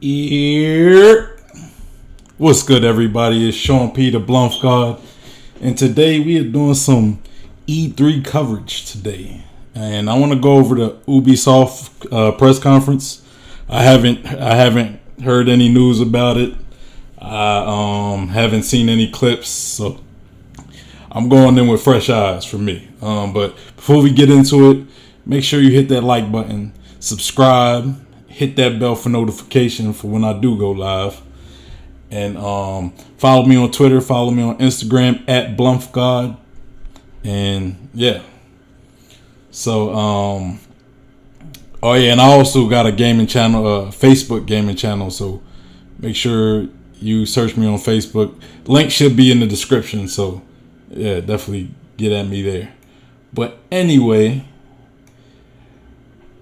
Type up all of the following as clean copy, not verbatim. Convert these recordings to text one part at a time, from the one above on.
Here. What's good, everybody? It's Sean P. the Bluff God, and today we are doing some E3 coverage today. And I want to go over the Ubisoft press conference. I haven't heard any news about it. I haven't seen any clips, so I'm going in with fresh eyes for me. But before we get into it, make sure you hit that like button, subscribe, hit that bell for notification for when I do go live. And follow me on Twitter, follow me on Instagram at BlumpGod. And yeah. So oh yeah, and I also got a gaming channel, Facebook gaming channel, so make sure you search me on Facebook. Link should be in the description, so yeah, definitely get at me there. But anyway,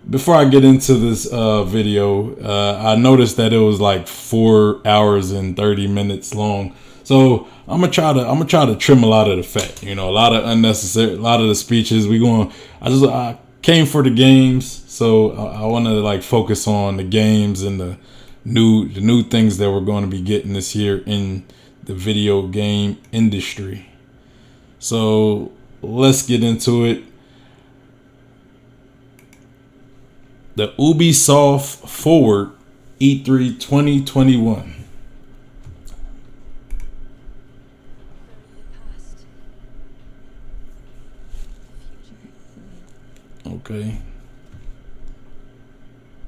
before I get into this video, I noticed that it was like 4 hours and 30 minutes long. So I'm gonna try to trim a lot of the fat. You know, a lot of the speeches. I came for the games, so I want to like focus on the games and the new things that we're going to be getting this year in the video game industry. So let's get into it. The Ubisoft Forward E3 2021. Okay.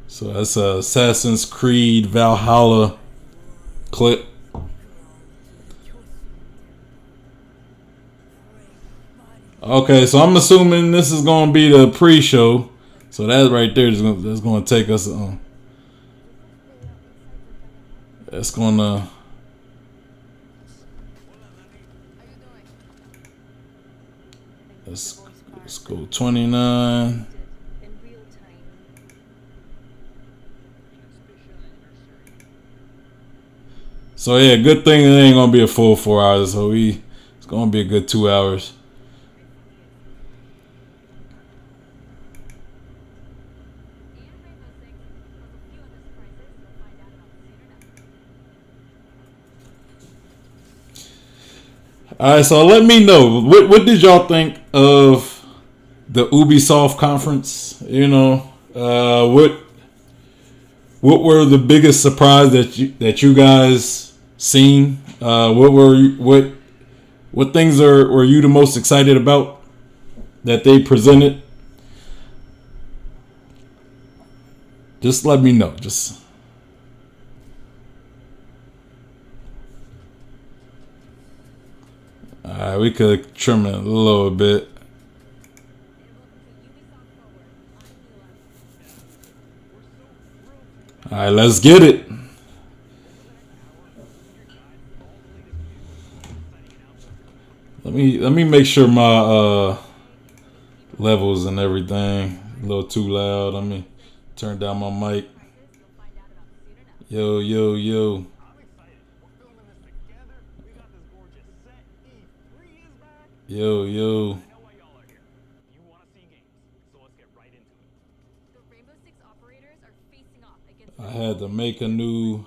So that's a Assassin's Creed Valhalla clip. Okay, so I'm assuming this is going to be the pre-show. So that right there is going to take us on. That's going to. Let's go 29. So yeah, good thing it ain't going to be a full 4 hours. So it's going to be a good 2 hours. All right, so let me know what did y'all think of the Ubisoft conference? You know, what were the biggest surprise that you guys seen? What things were you the most excited about that they presented? Just let me know. Just. Alright, we could trim it a little bit. Alright, let's get it. Let me make sure my levels and everything a little too loud. Let me turn down my mic. Yo, yo, yo. Yo, yo. I had to make a new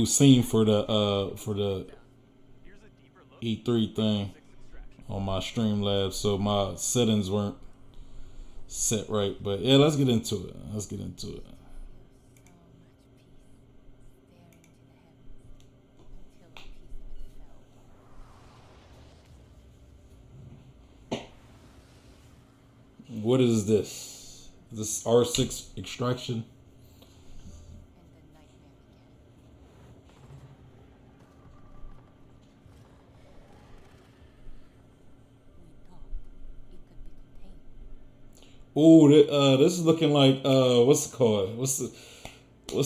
scene for the E3 thing on my Streamlabs, so my settings weren't set right. But yeah, let's get into it. What is this? This R6 extraction? Oh, this is looking like what's it called? What's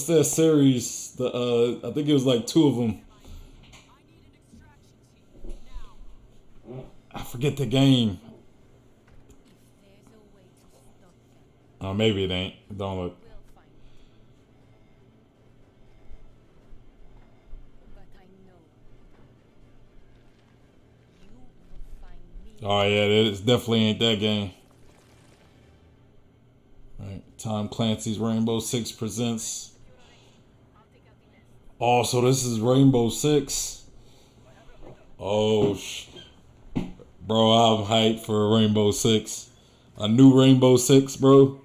that series? I think it was like 2 of them. I forget the game. Oh, maybe it ain't. Don't look. Oh yeah, it definitely ain't that game. Right. Tom Clancy's Rainbow Six Presents. Oh, so this is Rainbow Six. Oh, bro, I'm hyped for Rainbow Six. A new Rainbow Six, bro.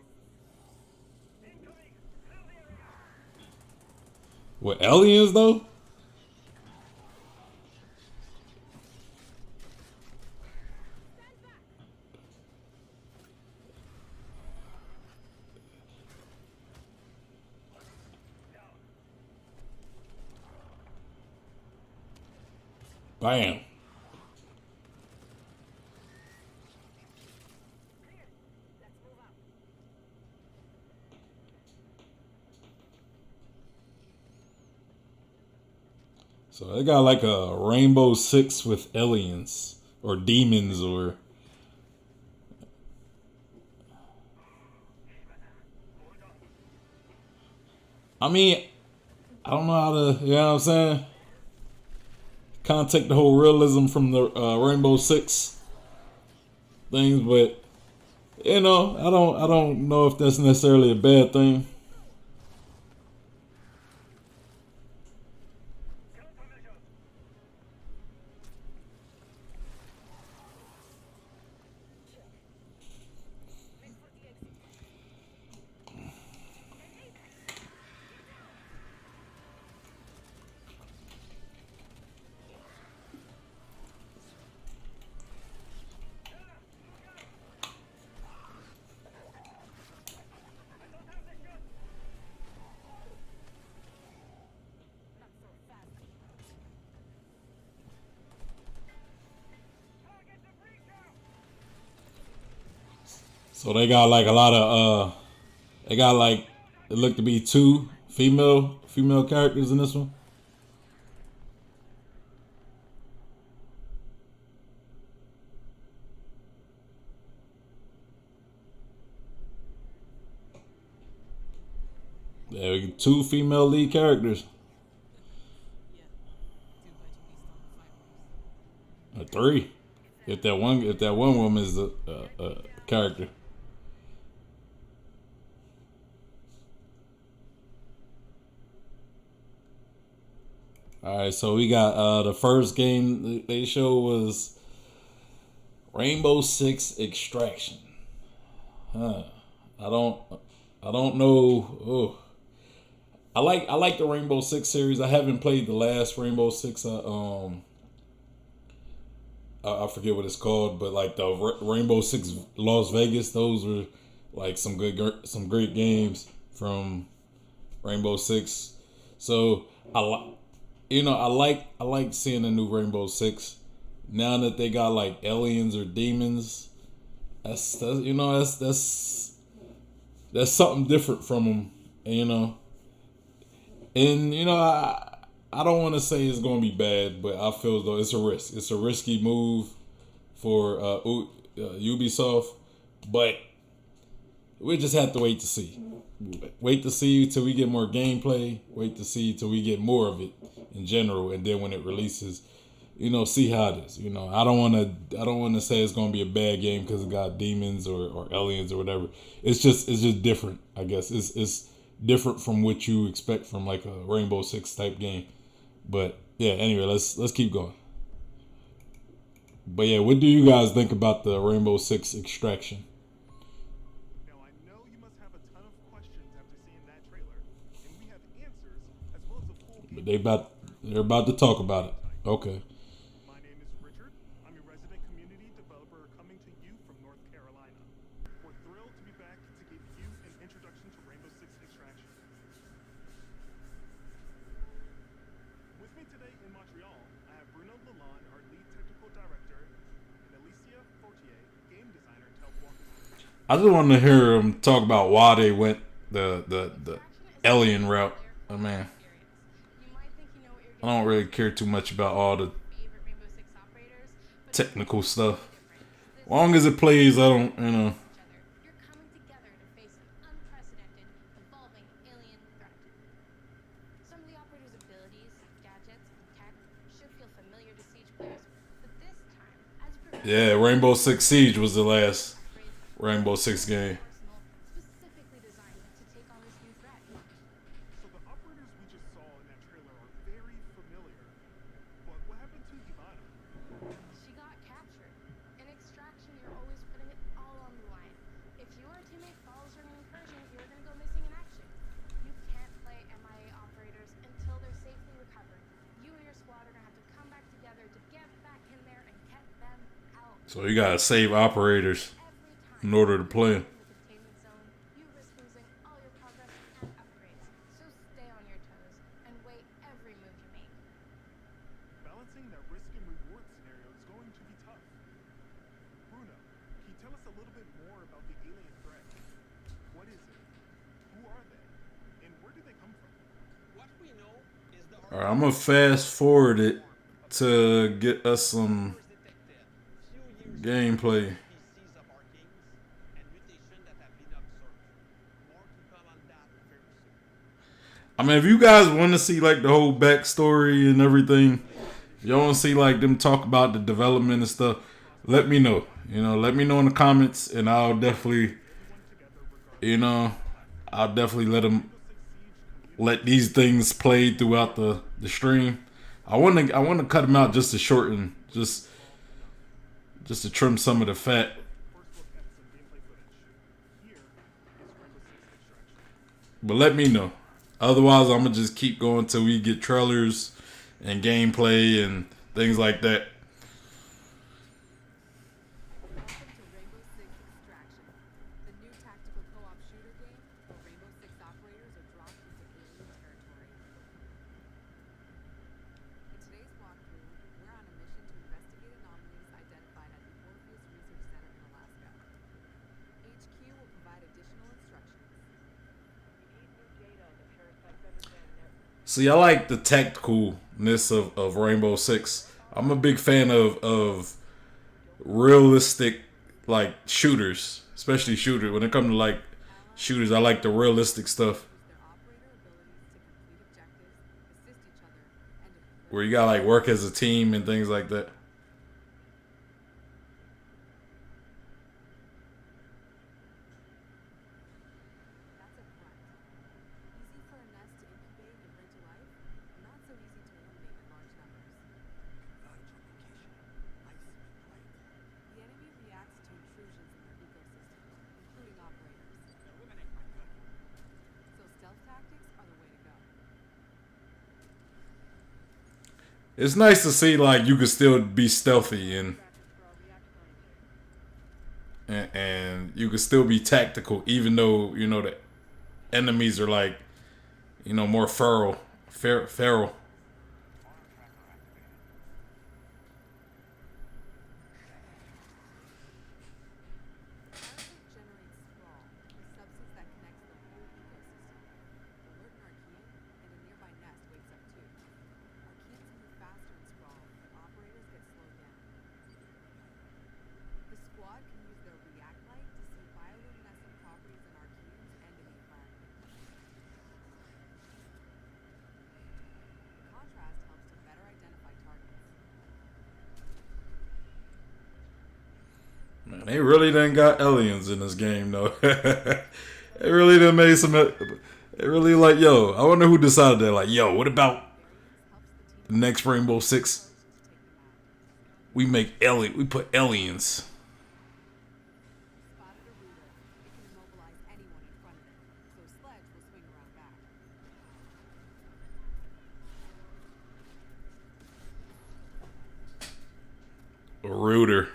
With aliens, though? Bam. So they got like a Rainbow Six with aliens or demons or. I mean, I don't know how to. You know what I'm saying? Kind of take the whole realism from the Rainbow Six things, but I don't know if that's necessarily a bad thing. So they got like a lot of they got like it looked to be two female characters in this one. Yeah, two female lead characters. Or three. If that one woman is a character. All right, so we got the first game they showed was Rainbow Six Extraction. Huh. I don't I don't know. Oh, I like the Rainbow Six series. I haven't played the last Rainbow Six. I forget what it's called, but like the Rainbow Six Las Vegas, those were like some great games from Rainbow Six. So I like seeing a new Rainbow Six. Now that they got like aliens or demons, that's something different from them. And I don't want to say it's going to be bad, but I feel as though it's a risk. It's a risky move for Ubisoft, but we just have to wait to see. Wait to see till we get more gameplay. Wait to see till we get more of it in general, and then when it releases, see how it is. I don't want to say it's going to be a bad game because it got demons or aliens or whatever. It's just different. I guess it's different from what you expect from like a Rainbow Six type game. But yeah, anyway, let's keep going. But yeah, what do you guys think about the Rainbow Six Extraction? Now I know you must have a ton of questions after seeing that trailer, and we have answers as well as a full But gameplay they're about to talk about it. Okay. My name is Richard. I'm a resident community developer coming to you from North Carolina. We're thrilled to be back to give you an introduction to Rainbow Six Extraction. With me today in Montreal, I have Bruno Lalonde, our lead technical director, and Alicia Fortier, game designer, to help walk us through. I just want to hear them talk about why they went the alien route. Oh man, I don't really care too much about all the technical stuff. As long as it plays, I don't. Yeah, Rainbow Six Siege was the last Rainbow Six game. So you gotta save operators in order to play. In the containment zone, you risk losing all your progress and upgrades. So stay on your toes and weigh every move you make. Balancing that risk and reward scenario is going to be tough. Bruno, can you tell us a little bit more about the alien threat? What is it? Who are they? And where do they come from? What we know is the All right, I'm gonna fast forward it to get us some gameplay. species of archaeans and mutations that have been observed. More to come on that very soon. I mean, if you guys want to see like the whole backstory and everything, if you want to see like them talk about the development and stuff, let me know. Let me know in the comments, and I'll definitely, I'll definitely let these things play throughout the stream. I want to cut them out just to shorten, just to trim some of the fat. First look at some gameplay footage. Here is Rainbow Six Extraction. But let me know. Otherwise, I'm gonna just keep going till we get trailers and gameplay and things like that. Welcome to Rainbow Six Extraction, the new tactical co-op shooter game where Rainbow Six operators are dropped into alien territory. In today's walkthrough, we're on a mission to investigate anomalies identified at the Orpheus Research Center in Alaska. HQ will provide additional instructions. See, I like the tacticalness of Rainbow Six. I'm a big fan of realistic like shooters, especially shooters. When it comes to like shooters, I like the realistic stuff Their operator abilities to complete objectives, assist each other, and deploy. where you gotta like work as a team and things like that. That's a grunt. Easy for a nest to incubate and bring to life, not so easy to eliminate in large numbers. The enemy reacts to intrusions in their ecosystem, including operators. So stealth tactics are the way to go. It's nice to see like you can still be stealthy and you can still be tactical, even though the enemies are like more feral. Parasite generates sprawl, a substance that connects the whole ecosystem. Alert an Archean, and a nearby nest wakes up too. Archeans move faster in sprawl, and operators get slowed down. The squad can use their react light to see bioluminescent properties in Archeans and in the environment. The contrast helps to better identify targets. Man, they really done got aliens in this game though. They really done made some. They really like, yo. I wonder who decided that. Like, yo, what about Helps the the team next Rainbow Six? to take them out. We put aliens. Spotted a rooter. It can immobilize anyone in front of it, so Sledge will swing around back. A rooter.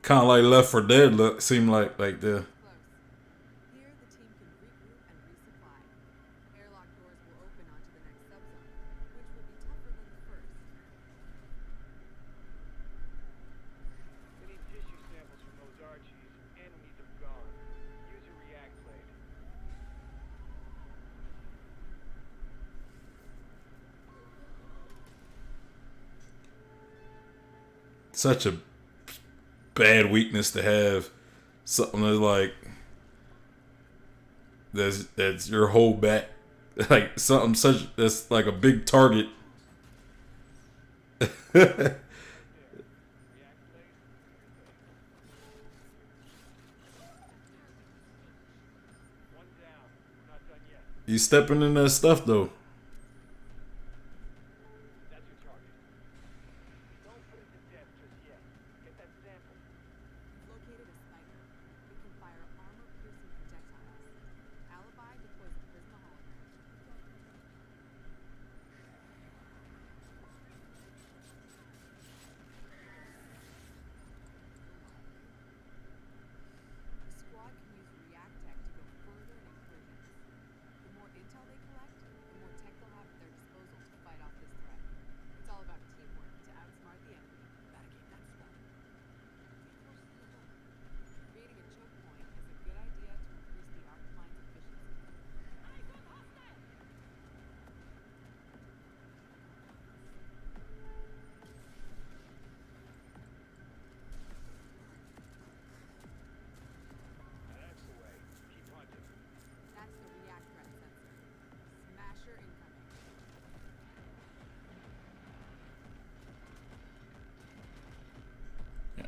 Kind of like Left 4 Dead look seemed like the Close. Here, the team can regroup and resupply. Airlock doors will open onto the next subzone, which will be tougher than the first. We need tissue samples from those Archies, and we need them gone. Use a react blade. such a bad weakness to have. Something that's like that's your whole back, like something such that's like a big target. One down. We're not done yet. You stepping in that stuff though. That's your target.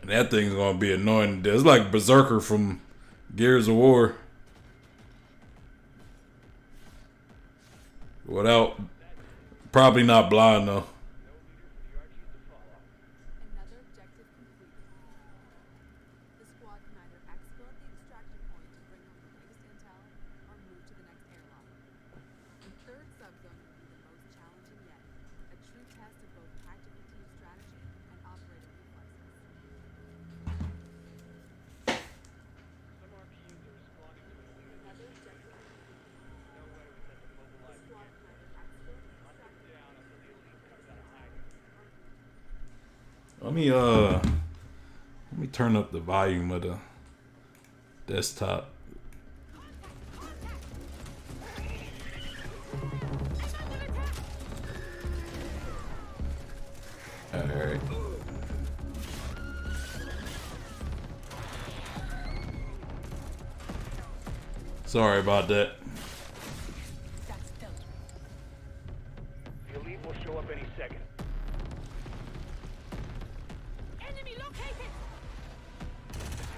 And that thing's gonna be annoying. It's like Berserker from Gears of War. Without, probably not blind though. Another objective completed. The squad can either exfil at the extraction point to bring home the latest intel, or move to the next airlock. The third subzone will be the most challenging yet, a true test of both tactical team strategy and operator reflexes. Some RPUs are responding to an elite. Another objective completed. No way we set to The mobilize squad again. can either exfil at the Hunt them extraction down point until the elite comes out of hiding. Let me turn up the volume of the desktop. Alright. Sorry about that. The elite will show up any second.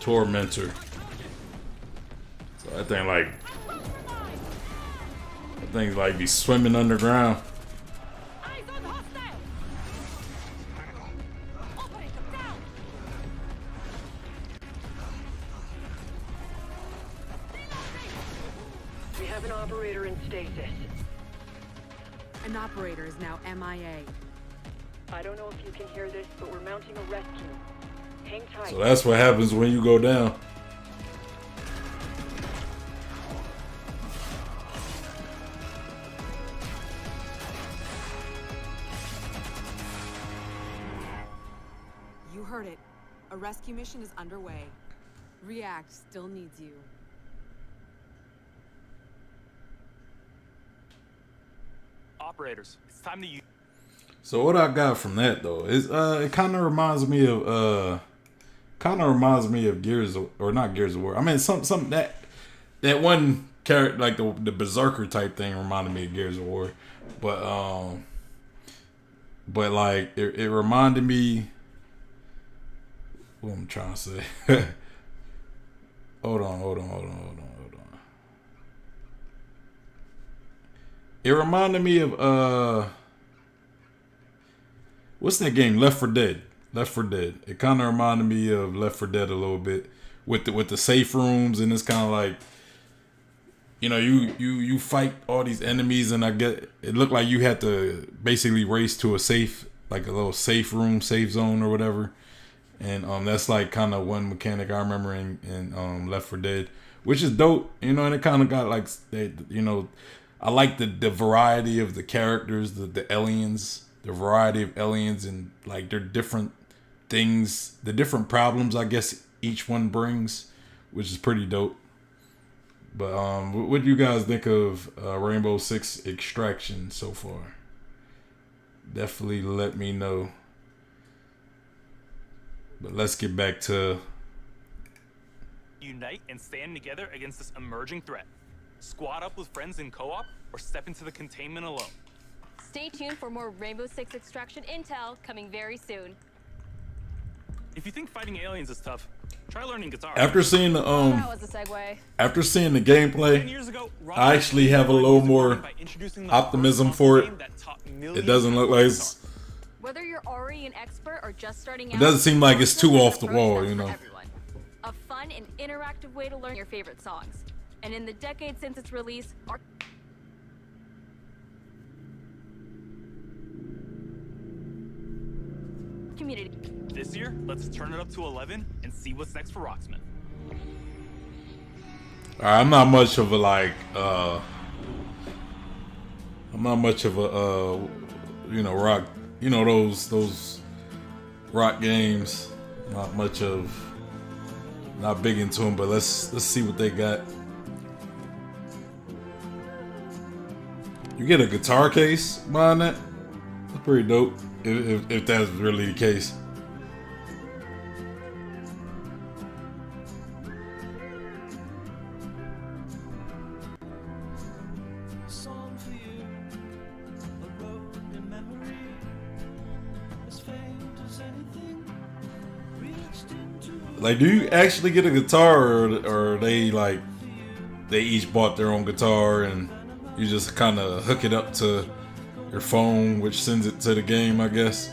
Tormentor. So that thing's like be swimming underground. We have an operator in stasis. An operator is now MIA. I don't know if you can hear this, but we're mounting a rescue. Hang tight. So that's what happens when you go down. You heard it. A rescue mission is underway. React still needs you. Operators, it's time to use. So what I got from that though is it kind of reminds me of Gears of, or not Gears of War. I mean some that one character like the Berserker type thing reminded me of Gears of War, but like it reminded me. What I'm trying to say. Hold on. It reminded me of what's that game? Left 4 Dead. It kind of reminded me of Left 4 Dead a little bit with the safe rooms, and it's kind of like, you know, you fight all these enemies, and it looked like you had to basically race to a safe, like a little safe room, safe zone or whatever. And that's like kind of one mechanic I remember in Left 4 Dead, which is dope, you know. And it kind of got like, you know, I like the variety of the characters, the aliens, the variety of aliens, and like their different things, the different problems I guess each one brings, which is pretty dope. But what do you guys think of Rainbow Six Extraction so far? Definitely let me know. But let's get back to Unite and stand together against this emerging threat. Squad up with friends in co-op, or step into the containment alone. Stay tuned for more Rainbow Six Extraction intel coming very soon. If you think fighting aliens is tough, try learning guitar. after seeing the That was a segue. after seeing the 10 gameplay, years ago, I actually have a little more by introducing the optimism first for it. game that taught It millions doesn't of look like guitar. Whether you're already an expert or just starting out, It doesn't seem like it's too there's off the a wall, process you for know. everyone. A fun and interactive way to learn your favorite songs. And in the decade since its release, our community. This year, let's turn it up to 11 and see what's next for Rocksmith. I'm not much of a you know, rock, you know, those rock games. Not big into them, but let's see what they got. You get a guitar case behind that? That's pretty dope. If that's really the case. Song for you, a road in memory, as faint as anything reached in Like, do you actually get a guitar, or they like they each bought their own guitar and you just kind of hook it up to your phone, which sends it to the game, I guess?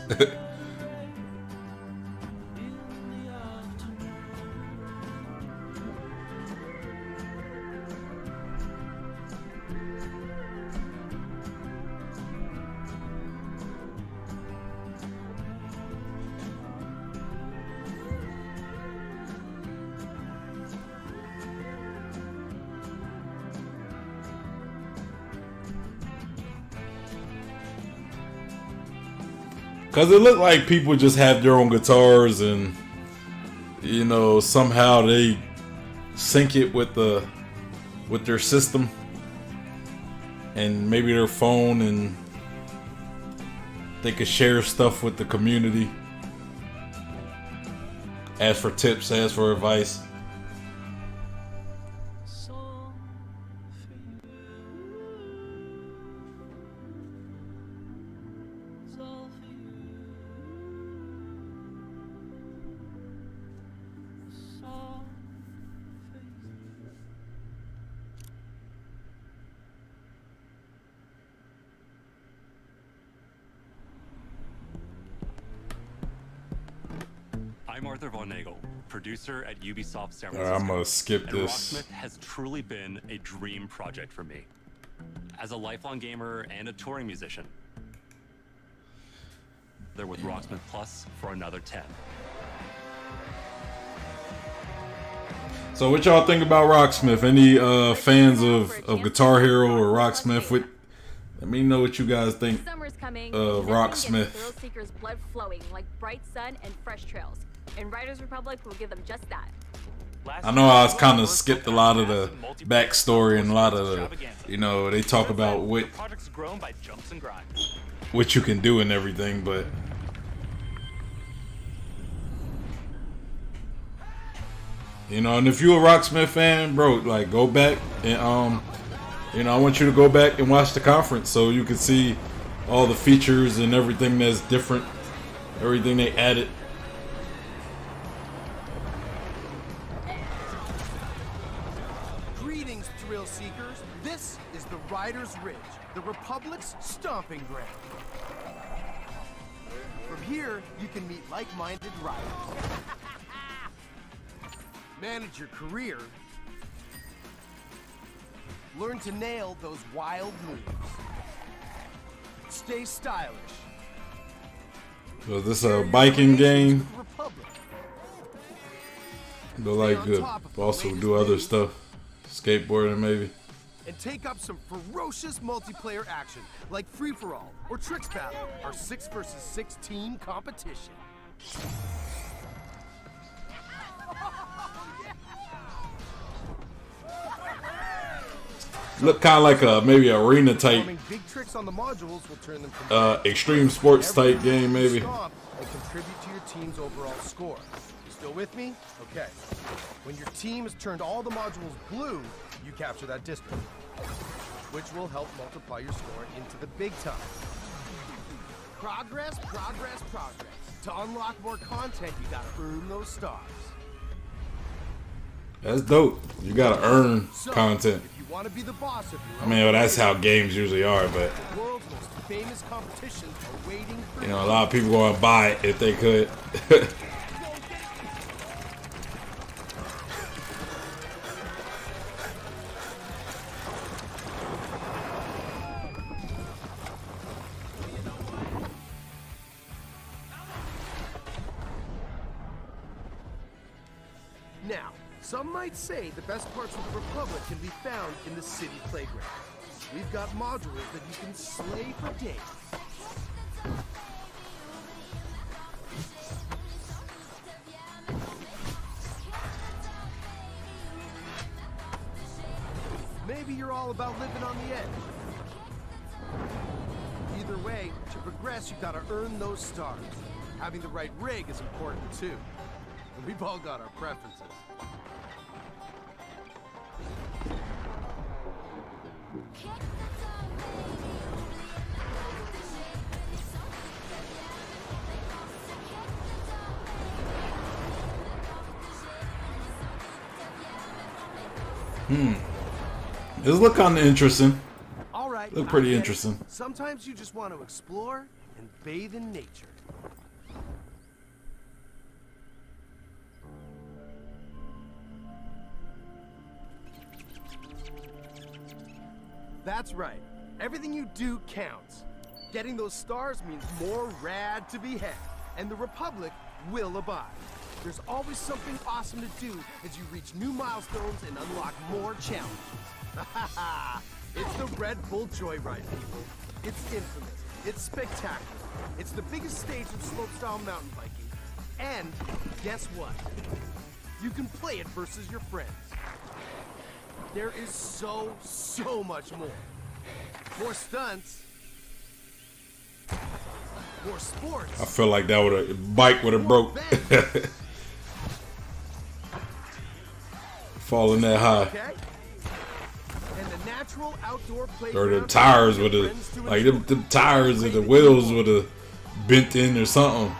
Because it looked like people just have their own guitars and, you know, somehow they sync it with their system and maybe their phone, and they could share stuff with the community. Ask for tips, ask for advice. I'm Arthur Von Nagel, producer at Ubisoft San Francisco. I'm gonna skip this. And Rocksmith has truly been a dream project for me. As a lifelong gamer and a touring musician, they're with Rocksmith Plus for another 10. So what y'all think about Rocksmith? Any fans of Guitar Hero or Rocksmith? Let me know what you guys think of Rocksmith. Thrill seekers' blood flowing like bright sun and fresh trails. And Riders Republic will give them just that. I know I was kind of skipped a lot of the backstory and a lot of the, you know, they talk about what you can do and everything, but you know, and if you're a Rocksmith fan, bro, like go back and you know, I want you to go back and watch the conference so you can see all the features and everything that's different, everything they added. Greetings, thrill seekers. This is the Riders Ridge, the Republic's stomping ground. From here, you can meet like-minded riders, manage your career, learn to nail those wild moves, stay stylish. So is this a biking game? They'll like good. Also do other stuff, skateboarding maybe. And take up some ferocious multiplayer action like Free For All or Tricks Battle, our 6 versus 6 team competition. Look kind of like a maybe arena type, Big tricks on the modules will turn them from extreme sports type game maybe. And contribute to your team's overall score. You still with me? Okay. When your team has turned all the modules blue, you capture that district, which will help multiply your score into the big time. Progress, progress, progress. To unlock more content, you gotta earn those stars. That's dope. You gotta earn content. If you want to be the boss of your I mean, well, that's how games usually are, but the world's most famous competitions are waiting for you know, a lot of people gonna buy it if they could. Now, some might say the best parts of the Republic can be found in the city playground. We've got modules that you can slay for days. Maybe you're all about living on the edge. Either way, to progress, you've got to earn those stars. Having the right rig is important too. And we've all got our preferences. This look kind of interesting. All right. Look I pretty get it. interesting. Sometimes you just want to explore and bathe in nature. That's right. Everything you do counts. Getting those stars means more rad to be had, and the Republic will abide. There's always something awesome to do as you reach new milestones and unlock more challenges. It's the Red Bull Joyride, people. It's infamous. It's spectacular. It's the biggest stage of slopestyle mountain biking. And guess what? You can play it versus your friends. There is so much more. More stunts. More sports. I feel like that bike would have broke. Falling that high. Okay? And the natural outdoor Or the tires would have, like the tires or the wheels would have bent in or something.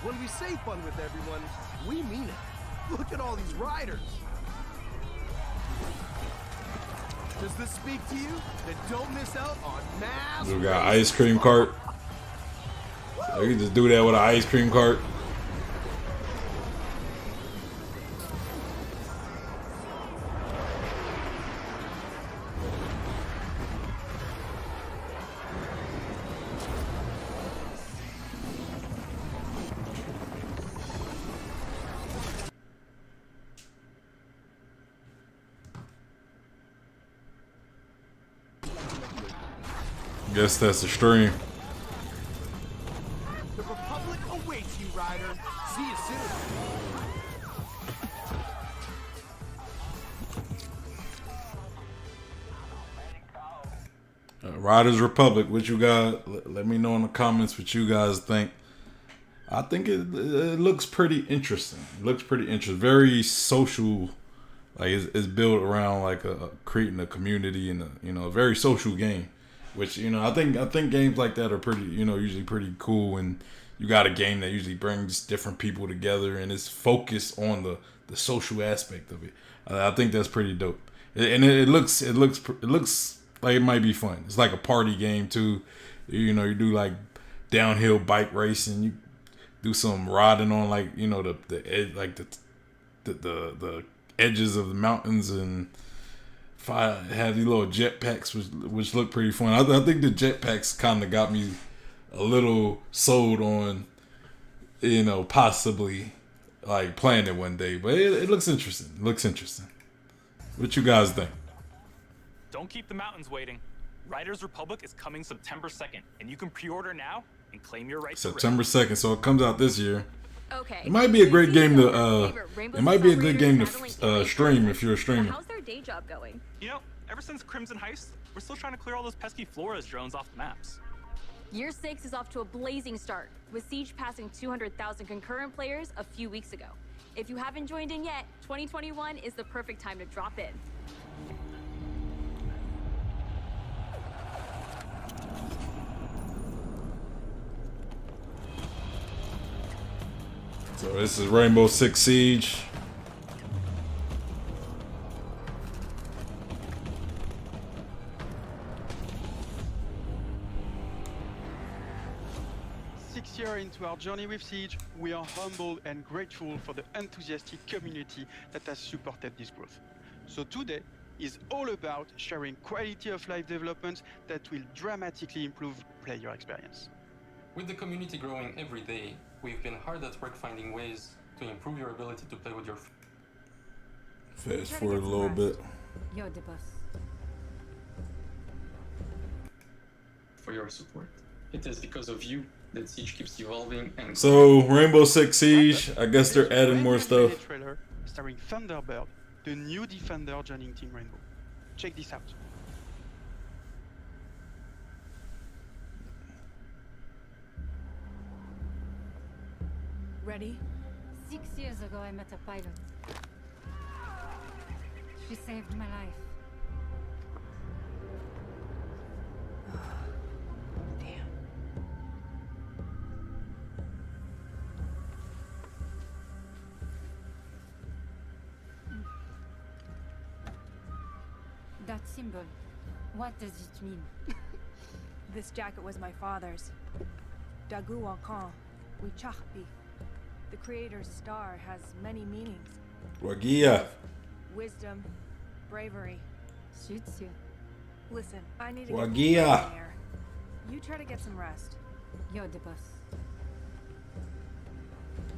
When we say fun with everyone, we mean it. Look at all these riders. Does this speak to you? Then don't miss out on mass. We got ice cream cart. You can just do that with an ice cream cart. Guess that's the stream. The Republic awaits you, rider. See you soon. Riders Republic, what you got? Let me know in the comments what you guys think. I think it looks pretty interesting. It looks pretty interesting. Very social. Like it's built around like creating a community and a very social game. Which I think games like that are pretty usually pretty cool, and you got a game that usually brings different people together and is focused on the social aspect of it. I think that's pretty dope, and it looks like it might be fun. It's like a party game too. You do like downhill bike racing. You do some riding on like the edge, like the edges of the mountains and. Had these little jetpacks, which look pretty fun. I think the jetpacks kind of got me a little sold on, possibly like playing it one day. But it looks interesting. It looks interesting. What you guys think? Don't keep the mountains waiting. Riders Republic is coming September 2nd, and you can pre-order now and claim your right September 2nd, so it comes out this year. Okay. It might be a great game to stream if you're a streamer. How's their day job going? Ever since Crimson Heist, we're still trying to clear all those pesky Flores drones off the maps. Year 6 is off to a blazing start, with Siege passing 200,000 concurrent players a few weeks ago. If you haven't joined in yet, 2021 is the perfect time to drop in. So this is Rainbow Six Siege. Into our journey with Siege, we are humbled and grateful for the enthusiastic community that has supported this growth. So today is all about sharing quality of life developments that will dramatically improve player experience. With the community growing every day, we've been hard at work finding ways to improve your ability to play with your Fast forward a little bit. You're the boss. For your support. It is because of you that Siege keeps evolving and so Rainbow Six Siege, I guess they're adding more stuff. Trailer starring Thunderbird, the new defender joining Team Rainbow. Check this out. Ready? 6 years ago I met a pilot. She saved my life. That symbol, what does it mean? This jacket was my father's. Dagu Wakan, Wichahpi. The creator's star has many meanings. Wagia. Wisdom, bravery. Suits you. Listen, I need to Wagia. get some fresh air. You try to get some rest. You're the boss.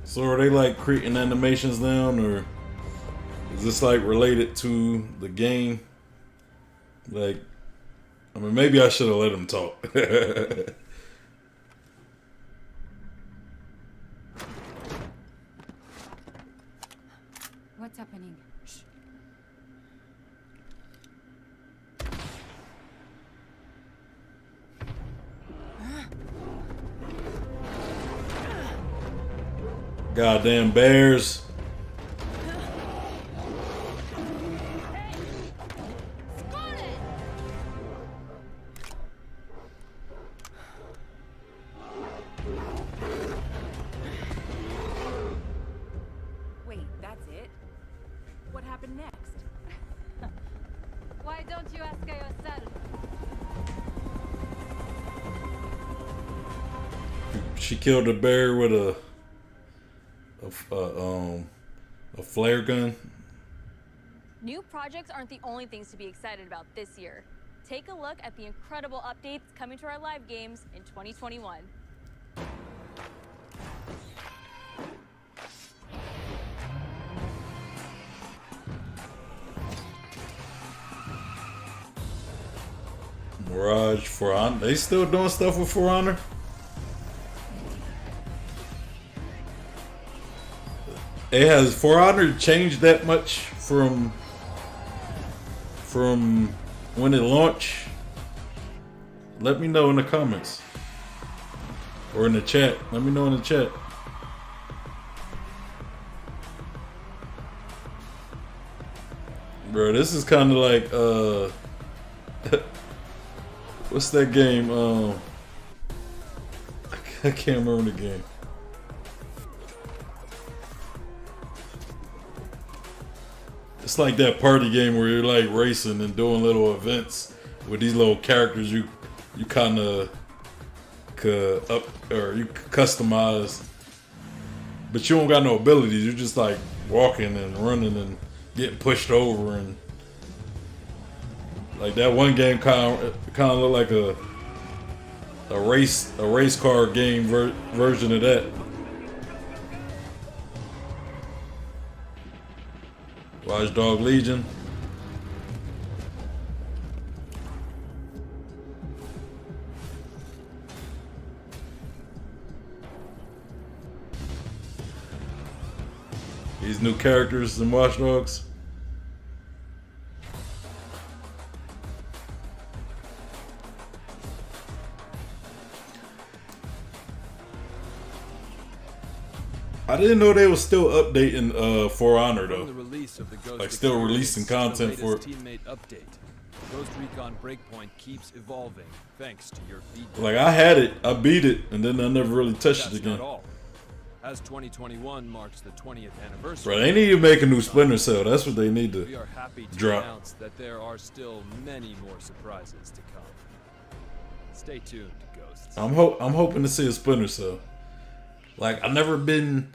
So are they like creating animations down, or is this like related to the game? Like, I mean, maybe I should have let him talk. What's happening? Goddamn bears. Wait, that's it? What happened next? Why don't you ask her yourself? She killed a bear with a flare gun. New projects aren't the only things to be excited about this year. Take a look at the incredible updates coming to our live games in 2021. Mirage, For Honor. They still doing stuff with For Honor? It has For Honor changed that much from when it launched? Let me know in the comments or in the chat. Let me know in the chat. Bro, this is kind of like what's that game? I can't remember the game. It's like that party game where you're like racing and doing little events with these little characters you kind of could up or you customize, but you don't got no abilities. You're just like walking and running and getting pushed over, and like that one game kind of looked like a race car game version of that. Watch Dog Legion. These new characters in Watch Dogs. I didn't know they were still updating For Honor though. Like still releasing content for it. Teammate update. Ghost Recon Breakpoint keeps evolving thanks to your feedback. Like I had it, I beat it, and then I never really touched it again. Not all. As 2021 marks the 20th anniversary. Bro, they need to make a new Splinter Cell. That's what they need to We are happy to drop. announce that there are still many more surprises to come. Stay tuned, Ghosts. I'm hoping to see a Splinter Cell. Like I've never been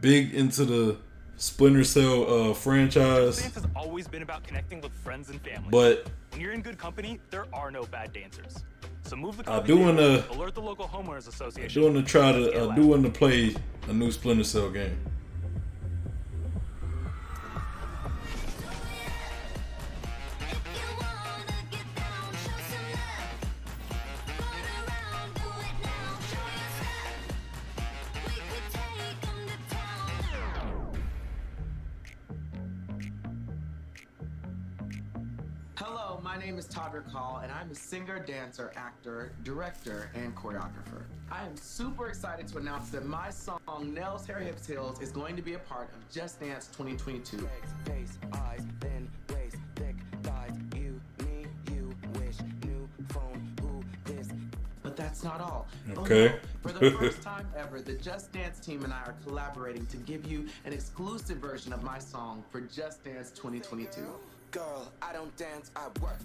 big into the Splinter Cell franchise. Dance has always been about connecting with friends and family. But when you're in good company, there are no bad dancers. So move the I coffee do table, wanna alert the local homeowners I association. do want to try to I do want to play a new Splinter Cell game. Hello, my name is Todd Rickall, and I'm a singer, dancer, actor, director, and choreographer. I am super excited to announce that my song, Nell's Hair Hips Hills, is going to be a part of Just Dance 2022. Face, eyes, then waist, thick thighs, you, me, you, wish, new phone, who, this. But that's not all. Okay. Oh, no. For the first time ever, the Just Dance team and I are collaborating to give you an exclusive version of my song for Just Dance 2022. Girl, I don't dance, I work.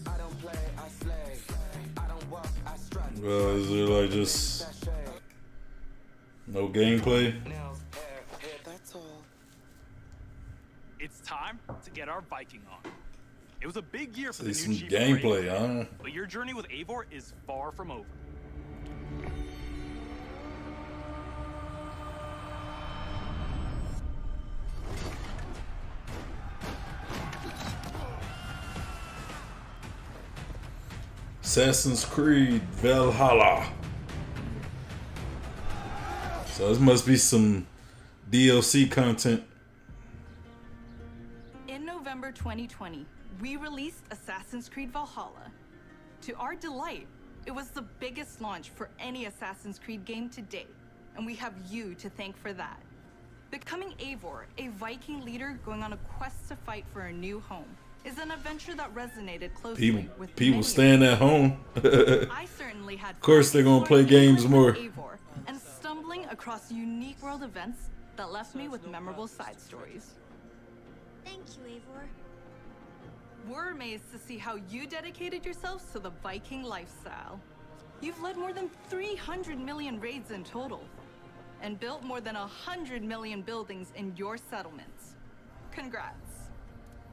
I don't play, I slay. I don't walk, I strut. Is there like just no gameplay? That's all. It's time to get our Viking on. It was a big year for See the some new Jeep gameplay, Wrangler, huh? but your journey with Eivor is far from over. Assassin's Creed Valhalla. So this must be some DLC content. In November 2020, we released Assassin's Creed Valhalla. To our delight, it was the biggest launch for any Assassin's Creed game to date, and we have you to thank for that. Becoming Eivor, a Viking leader going on a quest to fight for a new home, is an adventure that resonated closely with People many staying at home. I certainly had Of course, they're gonna play games more. Eivor and stumbling across unique world events that left me with memorable side stories. Thank you, Eivor. We're amazed to see how you dedicated yourselves to the Viking lifestyle. You've led more than 300 million raids in total, and built more than 100 million buildings in your settlements. Congrats.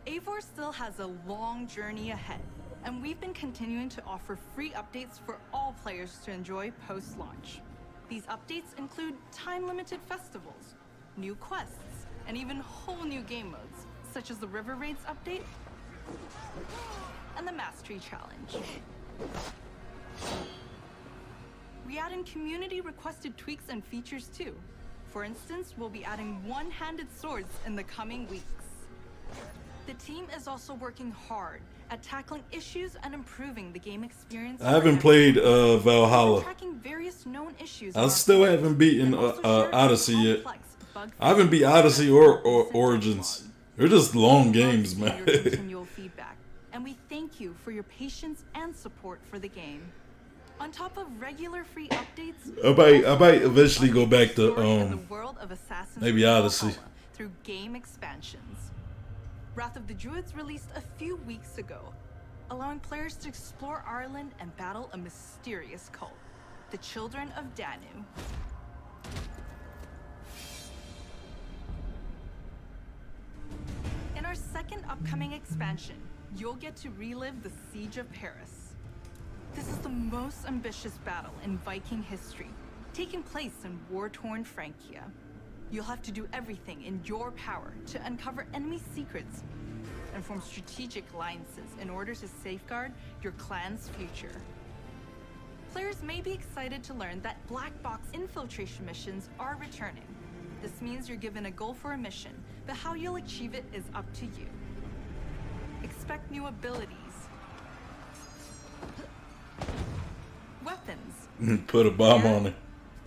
Eivor still has a long journey ahead, and we've been continuing to offer free updates for all players to enjoy post-launch. These updates include time-limited festivals, new quests, and even whole new game modes, such as the River Raids update and the Mastery Challenge. We add in community-requested tweaks and features too. For instance, we'll be adding one-handed swords in the coming weeks. The team is also working hard at tackling issues and improving the game experience. I haven't played Valhalla. Tracking various known issues. I still haven't beaten Odyssey yet. I haven't beat Odyssey or Origins. They're just long games, man. Continual feedback, and we thank you for your patience and support for the game. On top of regular free updates, I might eventually go back to the world of Assassin's maybe Creed Odyssey. Valhalla through game expansions. Wrath of the Druids released a few weeks ago, allowing players to explore Ireland and battle a mysterious cult, the Children of Danu. In our second upcoming expansion, you'll get to relive the Siege of Paris. This is the most ambitious battle in Viking history, taking place in war-torn Francia. You'll have to do everything in your power to uncover enemy secrets and form strategic alliances in order to safeguard your clan's future. Players may be excited to learn that black box infiltration missions are returning. This means you're given a goal for a mission, but how you'll achieve it is up to you. Expect new abilities, weapons, Put a bomb on it.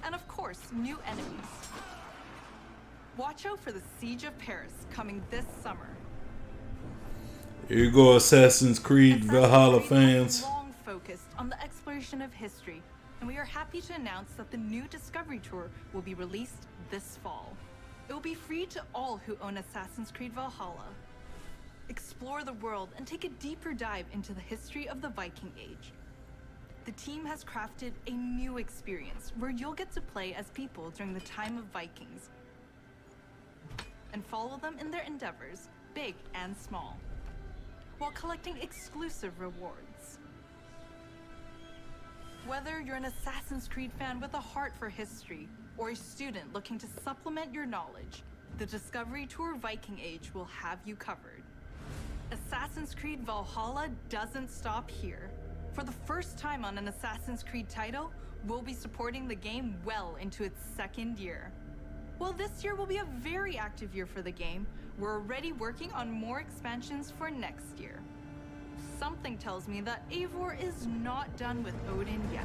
and of course, new enemies. Watch out for the Siege of Paris coming this summer. Here you go, Assassin's Creed Valhalla fans. Long focused on the exploration of history, and we are happy to announce that the new Discovery Tour will be released this fall. It will be free to all who own Assassin's Creed Valhalla. Explore the world and take a deeper dive into the history of the Viking Age. The team has crafted a new experience where you'll get to play as people during the time of Vikings and follow them in their endeavors, big and small, while collecting exclusive rewards. Whether you're an Assassin's Creed fan with a heart for history or a student looking to supplement your knowledge, the Discovery Tour Viking Age will have you covered. Assassin's Creed Valhalla doesn't stop here. For the first time on an Assassin's Creed title, we'll be supporting the game well into its second year. While this year will be a very active year for the game, we're already working on more expansions for next year. Something tells me that Eivor is not done with Odin yet.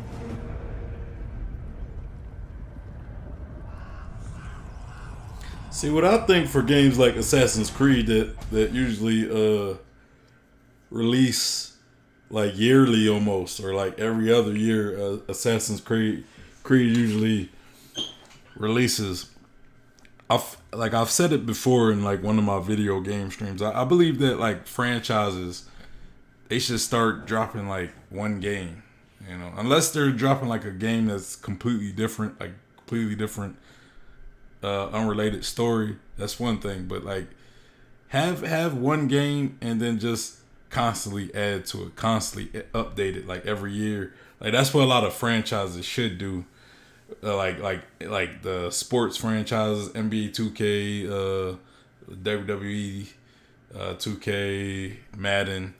See, what I think for games like Assassin's Creed that usually release like yearly almost, or like every other year, Assassin's Creed usually releases. I've said it before in like one of my video game streams. I believe that like franchises, they should start dropping like one game, you know, unless they're dropping like a game that's completely different, unrelated story. That's one thing, but like have one game and then just constantly add to it, constantly update it like every year. Like that's what a lot of franchises should do. Like the sports franchises, NBA 2K, WWE 2K, Madden,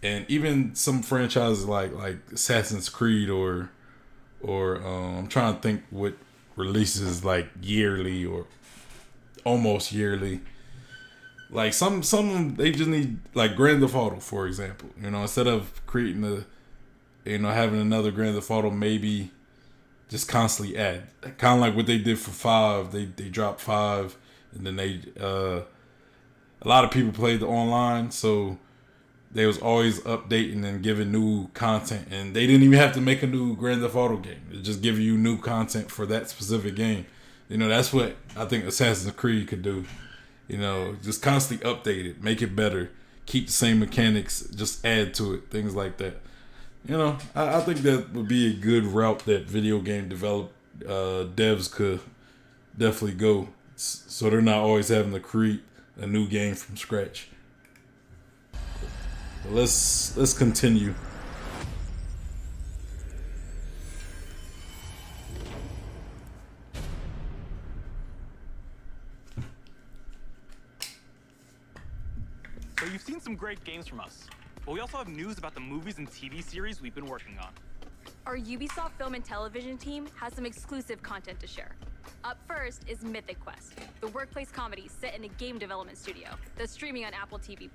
and even some franchises like Assassin's Creed or I'm trying to think what releases like yearly or almost yearly. Like some of them, they just need like Grand Theft Auto, for example. You know, instead of creating having another Grand Theft Auto, maybe just constantly add. Kind of like what they did for 5. They dropped 5, and then a lot of people played the online, so they was always updating and giving new content, and they didn't even have to make a new Grand Theft Auto game. It just give you new content for that specific game. You know, that's what I think Assassin's Creed could do. You know, just constantly update it, make it better, keep the same mechanics, just add to it, things like that. You know, I think that would be a good route that video game devs could definitely go, so they're not always having to create a new game from scratch. But let's continue. So you've seen some great games from us, but we also have news about the movies and TV series we've been working on. Our Ubisoft Film and Television team has some exclusive content to share. Up first is Mythic Quest, the workplace comedy set in a game development studio that's streaming on Apple TV+.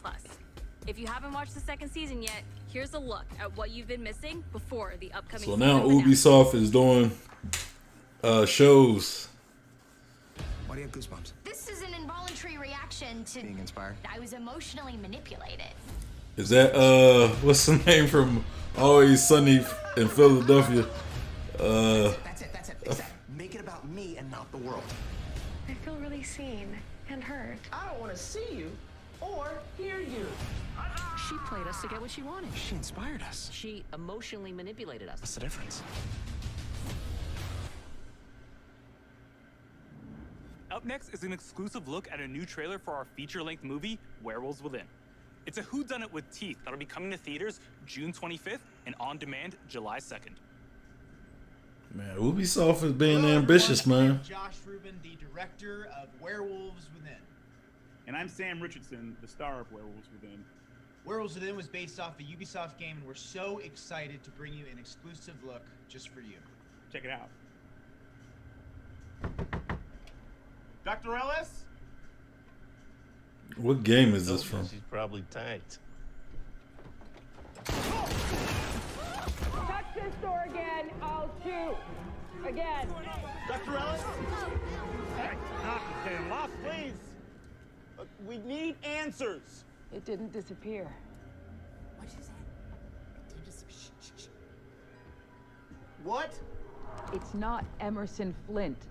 If you haven't watched the second season yet, here's a look at what you've been missing before the upcoming So season now finale. Ubisoft is doing shows. Why do you have goosebumps? This is an involuntary reaction to Being inspired? I was emotionally manipulated. Is that what's the name from Always Sunny in Philadelphia? That's it. Fix that. Make it about me and not the world. I feel really seen and heard. I don't want to see you or hear you. She played us to get what she wanted. She inspired us. She emotionally manipulated us. What's the difference? Up next is an exclusive look at a new trailer for our feature-length movie, Werewolves Within. It's a whodunit with teeth that'll be coming to theaters June 25th and on demand July 2nd. Man, Ubisoft is being Hello, ambitious, everyone. man. I'm Josh Rubin, the director of Werewolves Within. And I'm Sam Richardson, the star of Werewolves Within. Werewolves Within was based off a Ubisoft game, and we're so excited to bring you an exclusive look just for you. Check it out. Dr. Ellis? What game is this from? She's probably tanked. Touch this door again, I'll shoot. Again. Dr. Ellis? Hey, not getting lost, please. We need answers. It didn't disappear. What'd you say? Shh. What? It's not Emerson Flint.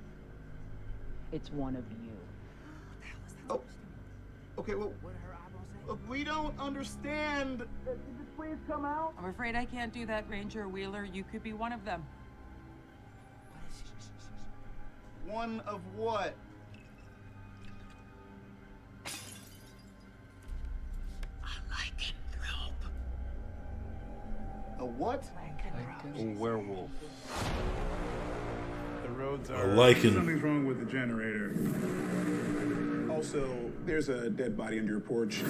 It's one of you. Oh. Okay, well, we don't understand. Did this please come out? I'm afraid I can't do that, Ranger Wheeler. You could be one of them. One of what? A what? A werewolf. The roads A are... lichen. Something's wrong with the generator. Also, there's a dead body under your porch.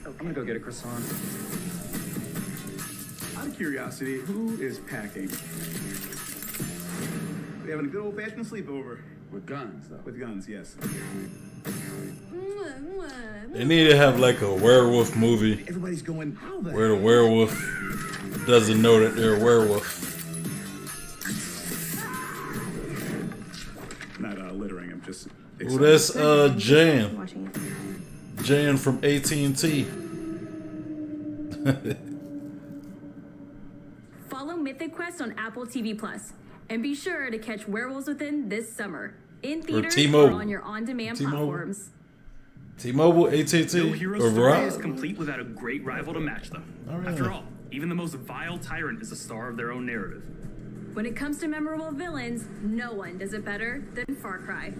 I'm gonna go get a croissant. Out of curiosity, who is packing? We having a good old-fashioned sleepover. With guns, though. With guns, yes. They need to have like a werewolf movie Everybody's going, how the where the werewolf doesn't know that they're a werewolf. Not littering, I'm just... Well, that's Jan. Jan from AT&T. Mythic Quest on Apple TV Plus. And be sure to catch Werewolves Within this summer in theaters or on your on-demand platforms. T-Mobile, AT&T, No hero or story Verizon. is complete without a great rival to match them. After all, even the most vile tyrant is a star of their own narrative. When it comes to memorable villains, no one does it better than Far Cry.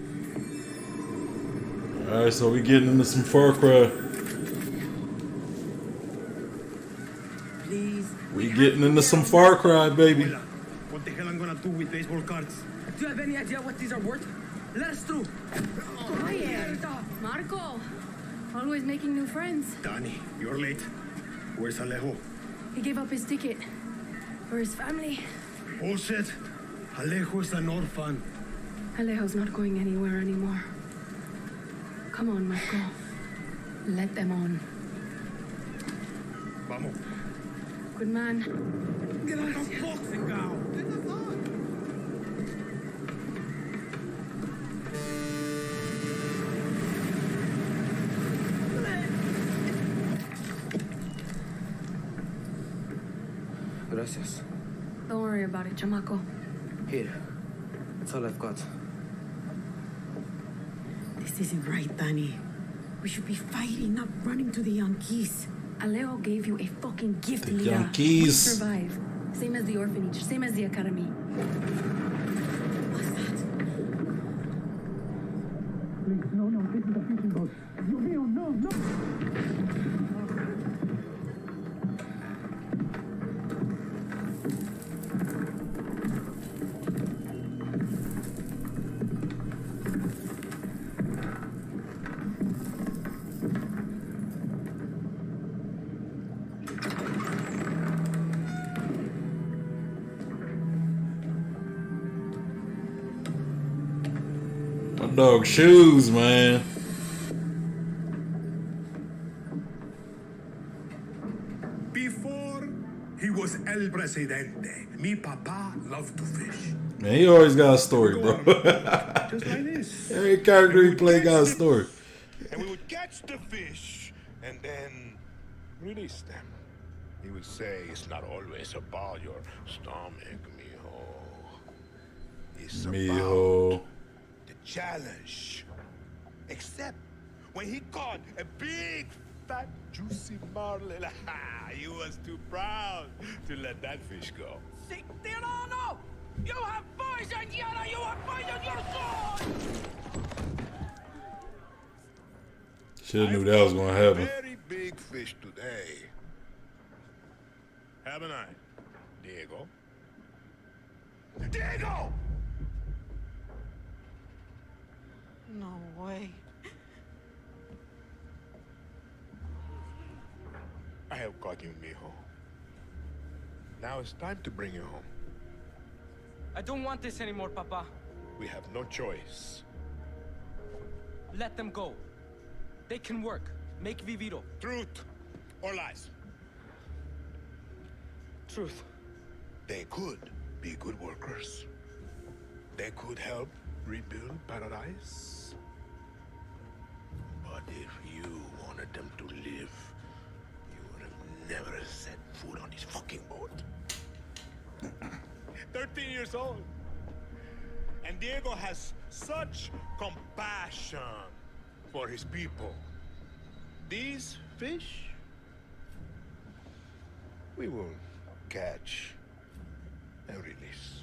Alright, so we getting into some Far Cry. Please. We getting into some Far Cry, baby. What the hell I'm gonna do with baseball cards? Do you have any idea what these are worth? Let us through. Quiet. Marco, always making new friends. Danny, you're late. Where's Alejo? He gave up his ticket for his family. Bullshit. Alejo is an orphan. Alejo's not going anywhere anymore. Come on, Marco. Let them on. Vamos. Good man. Get out of boxing now. Gracias. Don't worry about it, chamaco. Here. That's all I've got. This isn't right, Danny. We should be fighting, not running to the Yankees. Alejo gave you a fucking gift, The Lita. Yankees. We survive. Same as the orphanage, same as the academy. Please, no, this is the fishing boat. Dios mío, no. My dog shoes, man. Before he was El Presidente, mi papa loved to fish. Man, he always got a story, bro. Just like this. Every character he play got a story. And we would catch the fish and then release them. He would say, it's not always about your stomach, mijo. It's Mijo. about the challenge. Except when he caught a big, fat, juicy marlin, he was too proud to let that fish go. Tirano! You have poisoned Yara! You have poisoned your soul! Should knew that was gonna happen. Very big fish today. Haven't I, Diego? Diego! No way. I have caught you, mijo. Now it's time to bring you home. I don't want this anymore, Papa. We have no choice. Let them go. They can work. Make Viviro. Truth or lies? Truth. They could be good workers. They could help rebuild paradise. But if you wanted them to live, you would have never set foot on this fucking boat. 13 years old. And Diego has such compassion for his people. These fish, we will catch and release.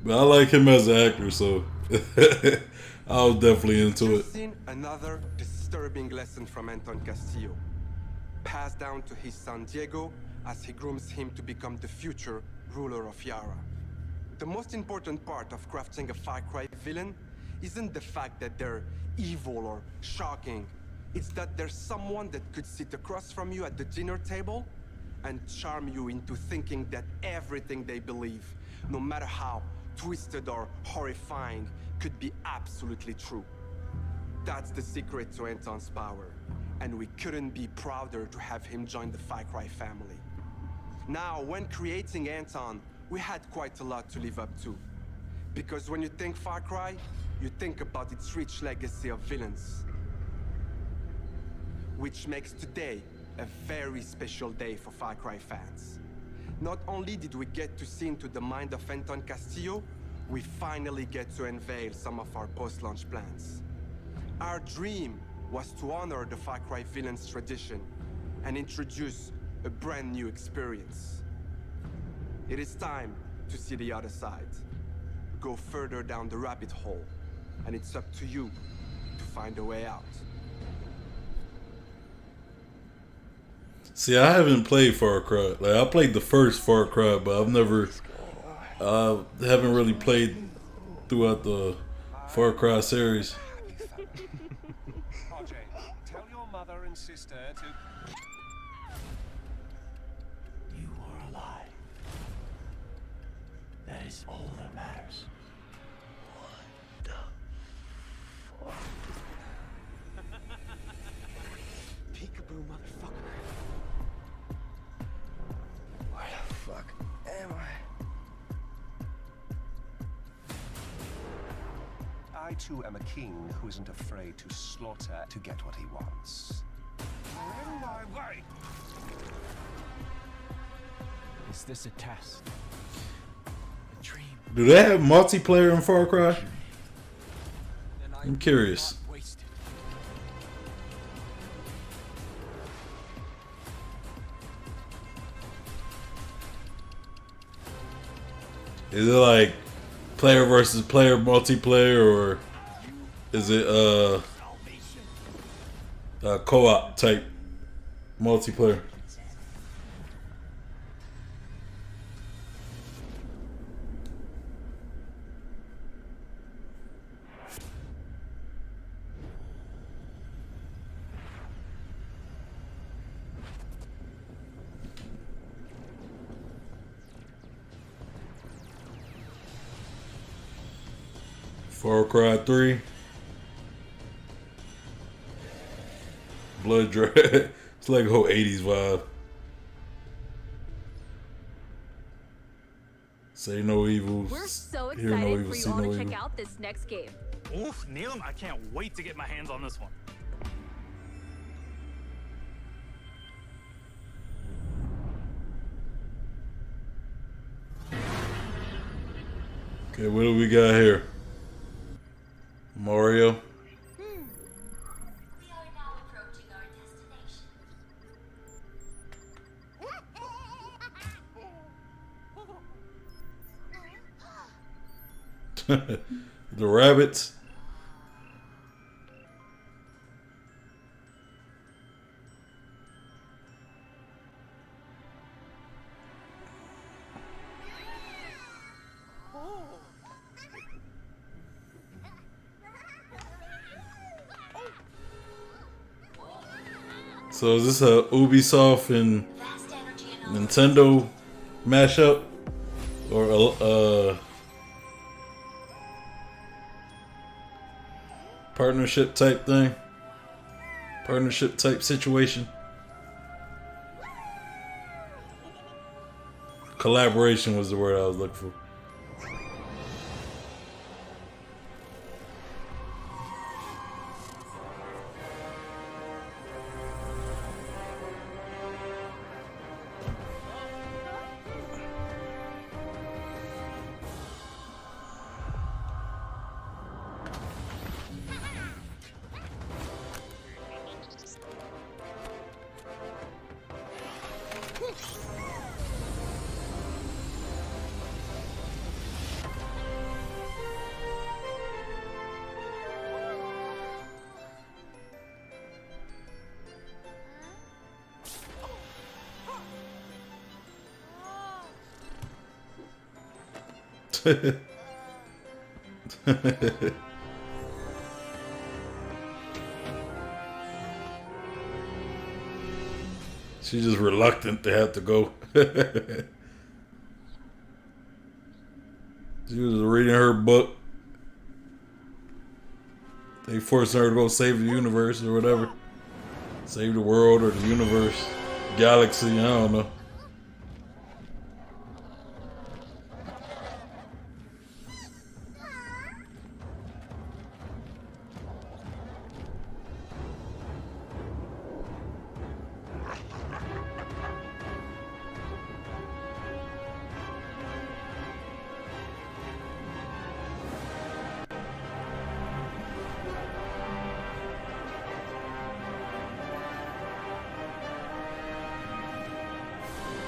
But I like him as an actor, so I was definitely into it. Seen another disturbing lesson from Anton Castillo, passed down to his son Diego as he grooms him to become the future ruler of Yara. The most important part of crafting a Far Cry villain isn't the fact that they're evil or shocking. It's that there's someone that could sit across from you at the dinner table and charm you into thinking that everything they believe, no matter how twisted or horrifying, could be absolutely true. That's the secret to Anton's power, and we couldn't be prouder to have him join the Far Cry family. Now, when creating Anton, we had quite a lot to live up to. Because when you think Far Cry, you think about its rich legacy of villains. Which makes today a very special day for Far Cry fans. Not only did we get to see into the mind of Anton Castillo, we finally get to unveil some of our post-launch plans. Our dream was to honor the Far Cry villain's tradition and introduce a brand new experience. It is time to see the other side. Go further down the rabbit hole, and it's up to you to find a way out. See, I haven't played Far Cry. Like, I played the first Far Cry, but I've never, haven't really played throughout the Far Cry series. RJ, tell your mother and sister to... You are alive. That is all that matters. What the fuck? Peekaboo, motherfucker. Where the fuck am I too am a king who isn't afraid to slaughter to get what he wants. You're in my way. Is this a test? A dream? Do they have multiplayer in Far Cry? I'm curious. Is it like player versus player multiplayer, or is it co-op type multiplayer? Far Cry 3. Blood Dragon. It's like a whole 80s vibe. Say no evil. We're so Hear excited no evil, for you see all no to check evil. out this next game. Oof, Neelam, I can't wait to get my hands on this one. Okay, what do we got here? Mario. The rabbits. So is this a Ubisoft and Nintendo mashup, or a partnership type thing? Partnership type situation? Collaboration was the word I was looking for. She's just reluctant to have to go. She was reading her book, they forced her to go save the universe or whatever. Save the world or the universe. Galaxy, I don't know.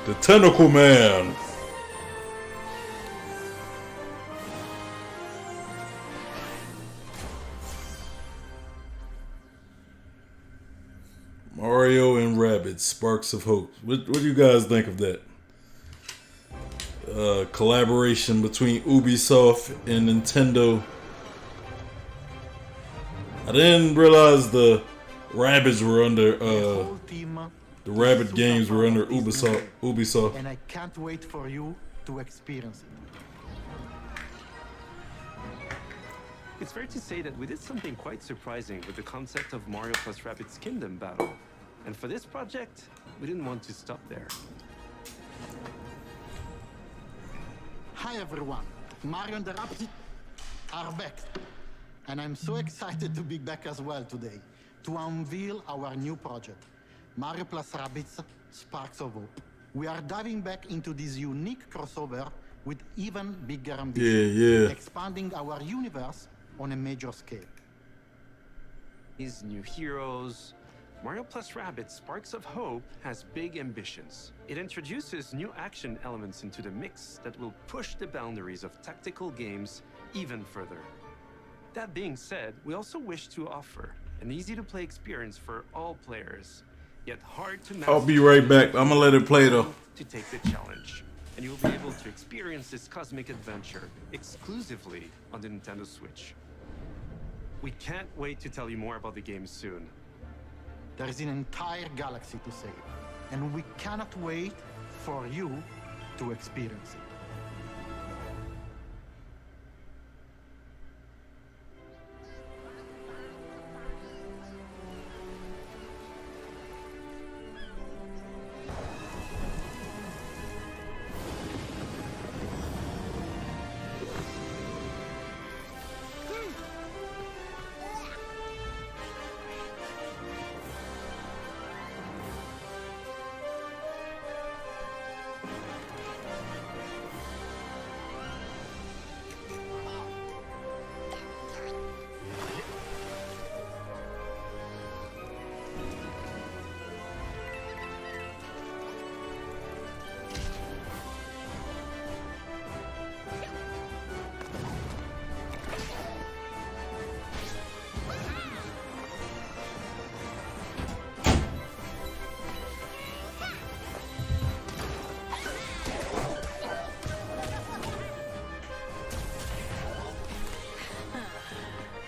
The Tentacle Man. Mario and Rabbids, Sparks of Hope. What do you guys think of that? Collaboration between Ubisoft and Nintendo. I didn't realize the Rabbids were under the Rabbit games were under Ubisoft. And I can't wait for you to experience it. It's fair to say that we did something quite surprising with the concept of Mario plus Rabbids Kingdom battle. And for this project, we didn't want to stop there. Hi everyone, Mario and the Rabbids are back. And I'm so excited to be back as well today to unveil our new project. Mario plus Rabbids Sparks of Hope. We are diving back into this unique crossover with even bigger ambition, expanding our universe on a major scale. These new heroes. Mario plus Rabbids Sparks of Hope has big ambitions. It introduces new action elements into the mix that will push the boundaries of tactical games even further. That being said, we also wish to offer an easy-to-play experience for all players. Yet hard to master. I'll be right back. I'm gonna let it play though. To take the challenge, and you will be able to experience this cosmic adventure exclusively on the Nintendo Switch. We can't wait to tell you more about the game soon. There is an entire galaxy to save, and we cannot wait for you to experience it.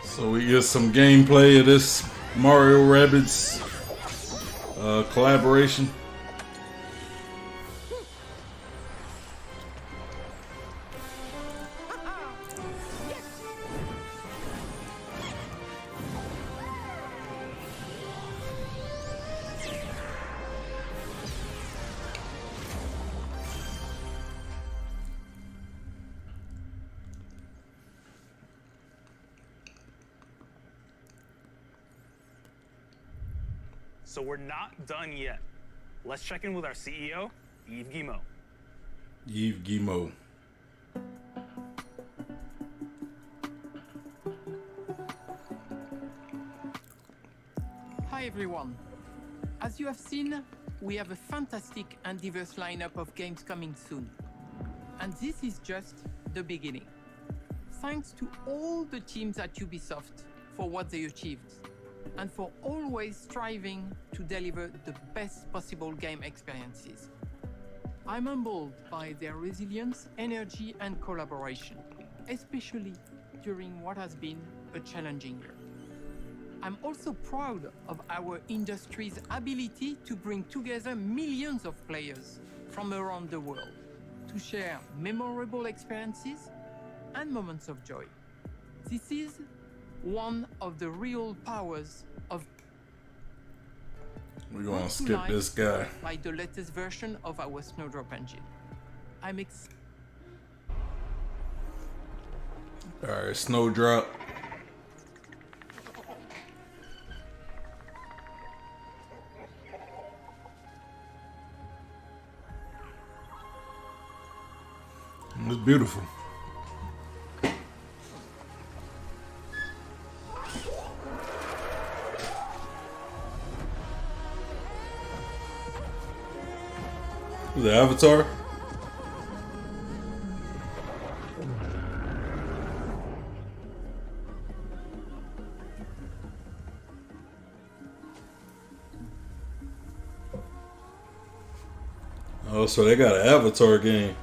So we get some gameplay of this Mario Rabbids collaboration. So we're not done yet. Let's check in with our CEO, Yves Guillemot. Yves Guillemot. Hi everyone. As you have seen, we have a fantastic and diverse lineup of games coming soon. And this is just the beginning. Thanks to all the teams at Ubisoft for what they achieved, and for always striving to deliver the best possible game experiences. I'm humbled by their resilience, energy, and collaboration, especially during what has been a challenging year. I'm also proud of our industry's ability to bring together millions of players from around the world to share memorable experiences and moments of joy. This is one of the real powers of. We're gonna skip this guy. By the latest version of our Snowdrop engine. I'm Alright, Snowdrop. It's beautiful. The Avatar? Oh, so they got an Avatar game.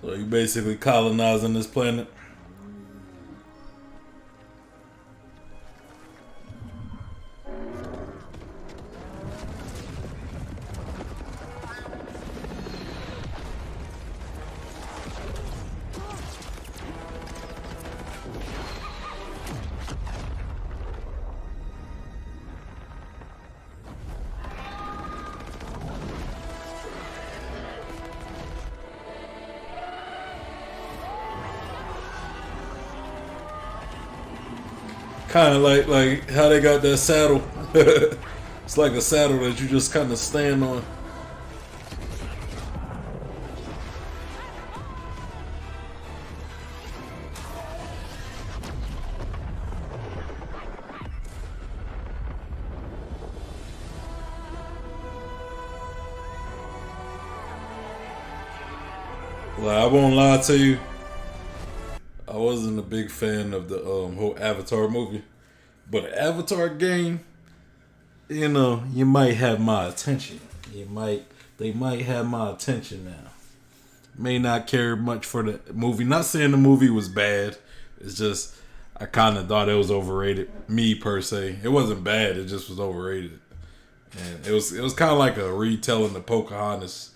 So you basically colonizing this planet. Kind of like how they got that saddle. It's like a saddle that you just kind of stand on. Well, I won't lie to you. I wasn't a big fan of the whole Avatar movie, but the Avatar game, you know, you might have my attention. They might have my attention now. May not care much for the movie. Not saying the movie was bad. It's just I kind of thought it was overrated. Me per se, it wasn't bad. It just was overrated, and it was kind of like a retelling of Pocahontas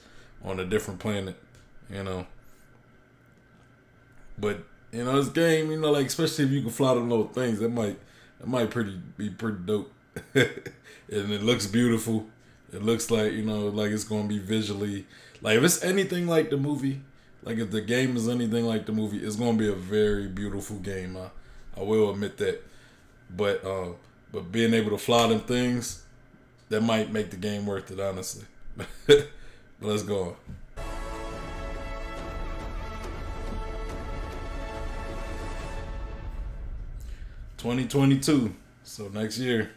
on a different planet, you know. But you know, this game, you know, like especially if you can fly them little things, it might be pretty dope. And it looks beautiful. It looks like, you know, like it's gonna be visually, like if it's anything like the movie, like if the game is anything like the movie, it's gonna be a very beautiful game. I will admit that. But being able to fly them things, that might make the game worth it, honestly. But let's go on. $2022, so next year.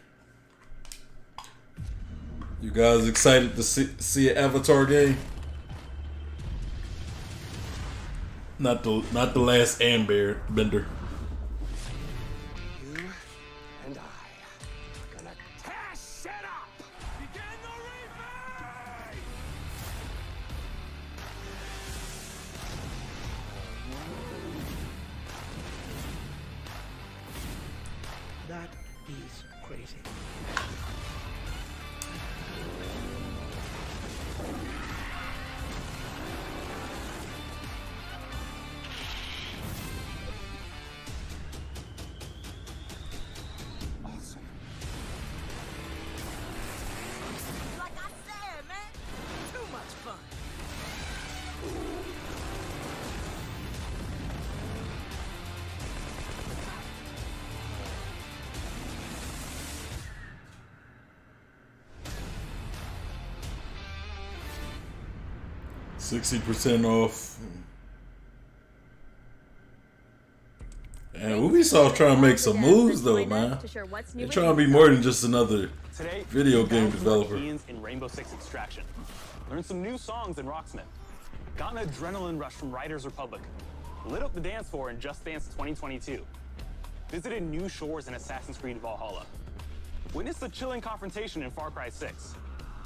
You guys excited to see an Avatar game? Not the last Airbender. You and I are gonna tear shit up! Begin the replay! That is crazy. Like I said, man, too much fun. %60 off. And Ubisoft trying to make some moves though, man. They're trying to be more than just another video game developer. In Rainbow Six Extraction. Learned some new songs in Rocksmith. Got an adrenaline rush from Riders Republic. Lit up the dance floor in Just Dance 2022. Visited new shores in Assassin's Creed Valhalla. Witnessed a chilling confrontation in Far Cry 6.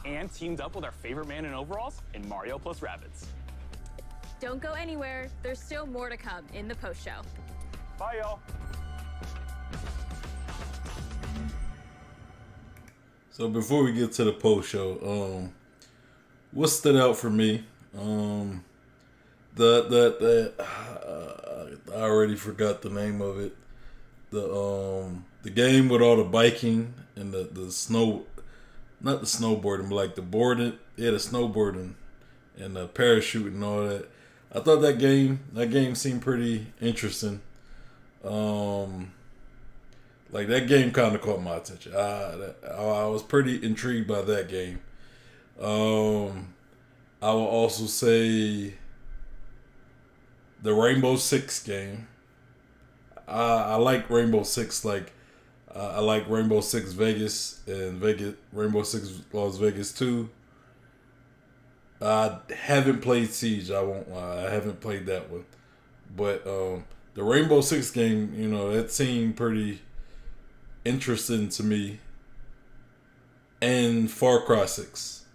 And teamed up with our favorite man in overalls in Mario plus Rabbids. Don't go anywhere. There's still more to come in the post-show. Bye, y'all. So before we get to the post show, what stood out for me, I already forgot the name of it. The game with all the biking and the snow, not the snowboarding, but like the boarding, the snowboarding and the parachute and all that. I thought that game seemed pretty interesting. Like that game kind of caught my attention. I was pretty intrigued by that game. I will also say the Rainbow Six game. I like Rainbow Six. Like I like Rainbow Six Vegas and Rainbow Six Las Vegas 2. I haven't played Siege. I won't lie. I haven't played that one. But the Rainbow Six game, you know, that seemed pretty interesting to me. And Far Cry 6.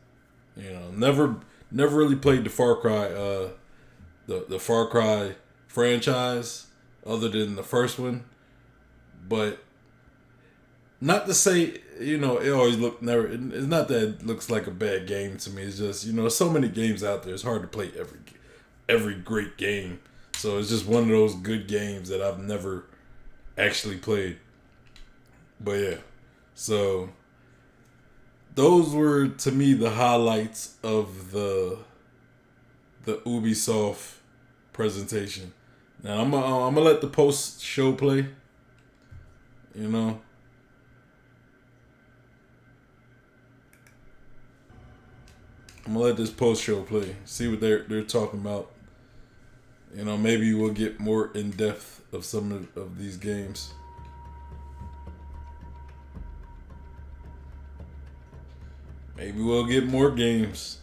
You know, never really played the Far Cry the Far Cry franchise other than the first one. But not to say, you know, it always it's not that it looks like a bad game to me. It's just, you know, so many games out there. It's hard to play every great game. So it's just one of those good games that I've never actually played. But yeah, so those were to me the highlights of the Ubisoft presentation. Now I'm gonna let the post show play. You know, I'm gonna let this post show play. See what they're talking about. You know, maybe we'll get more in depth of some of these games. Maybe we'll get more games.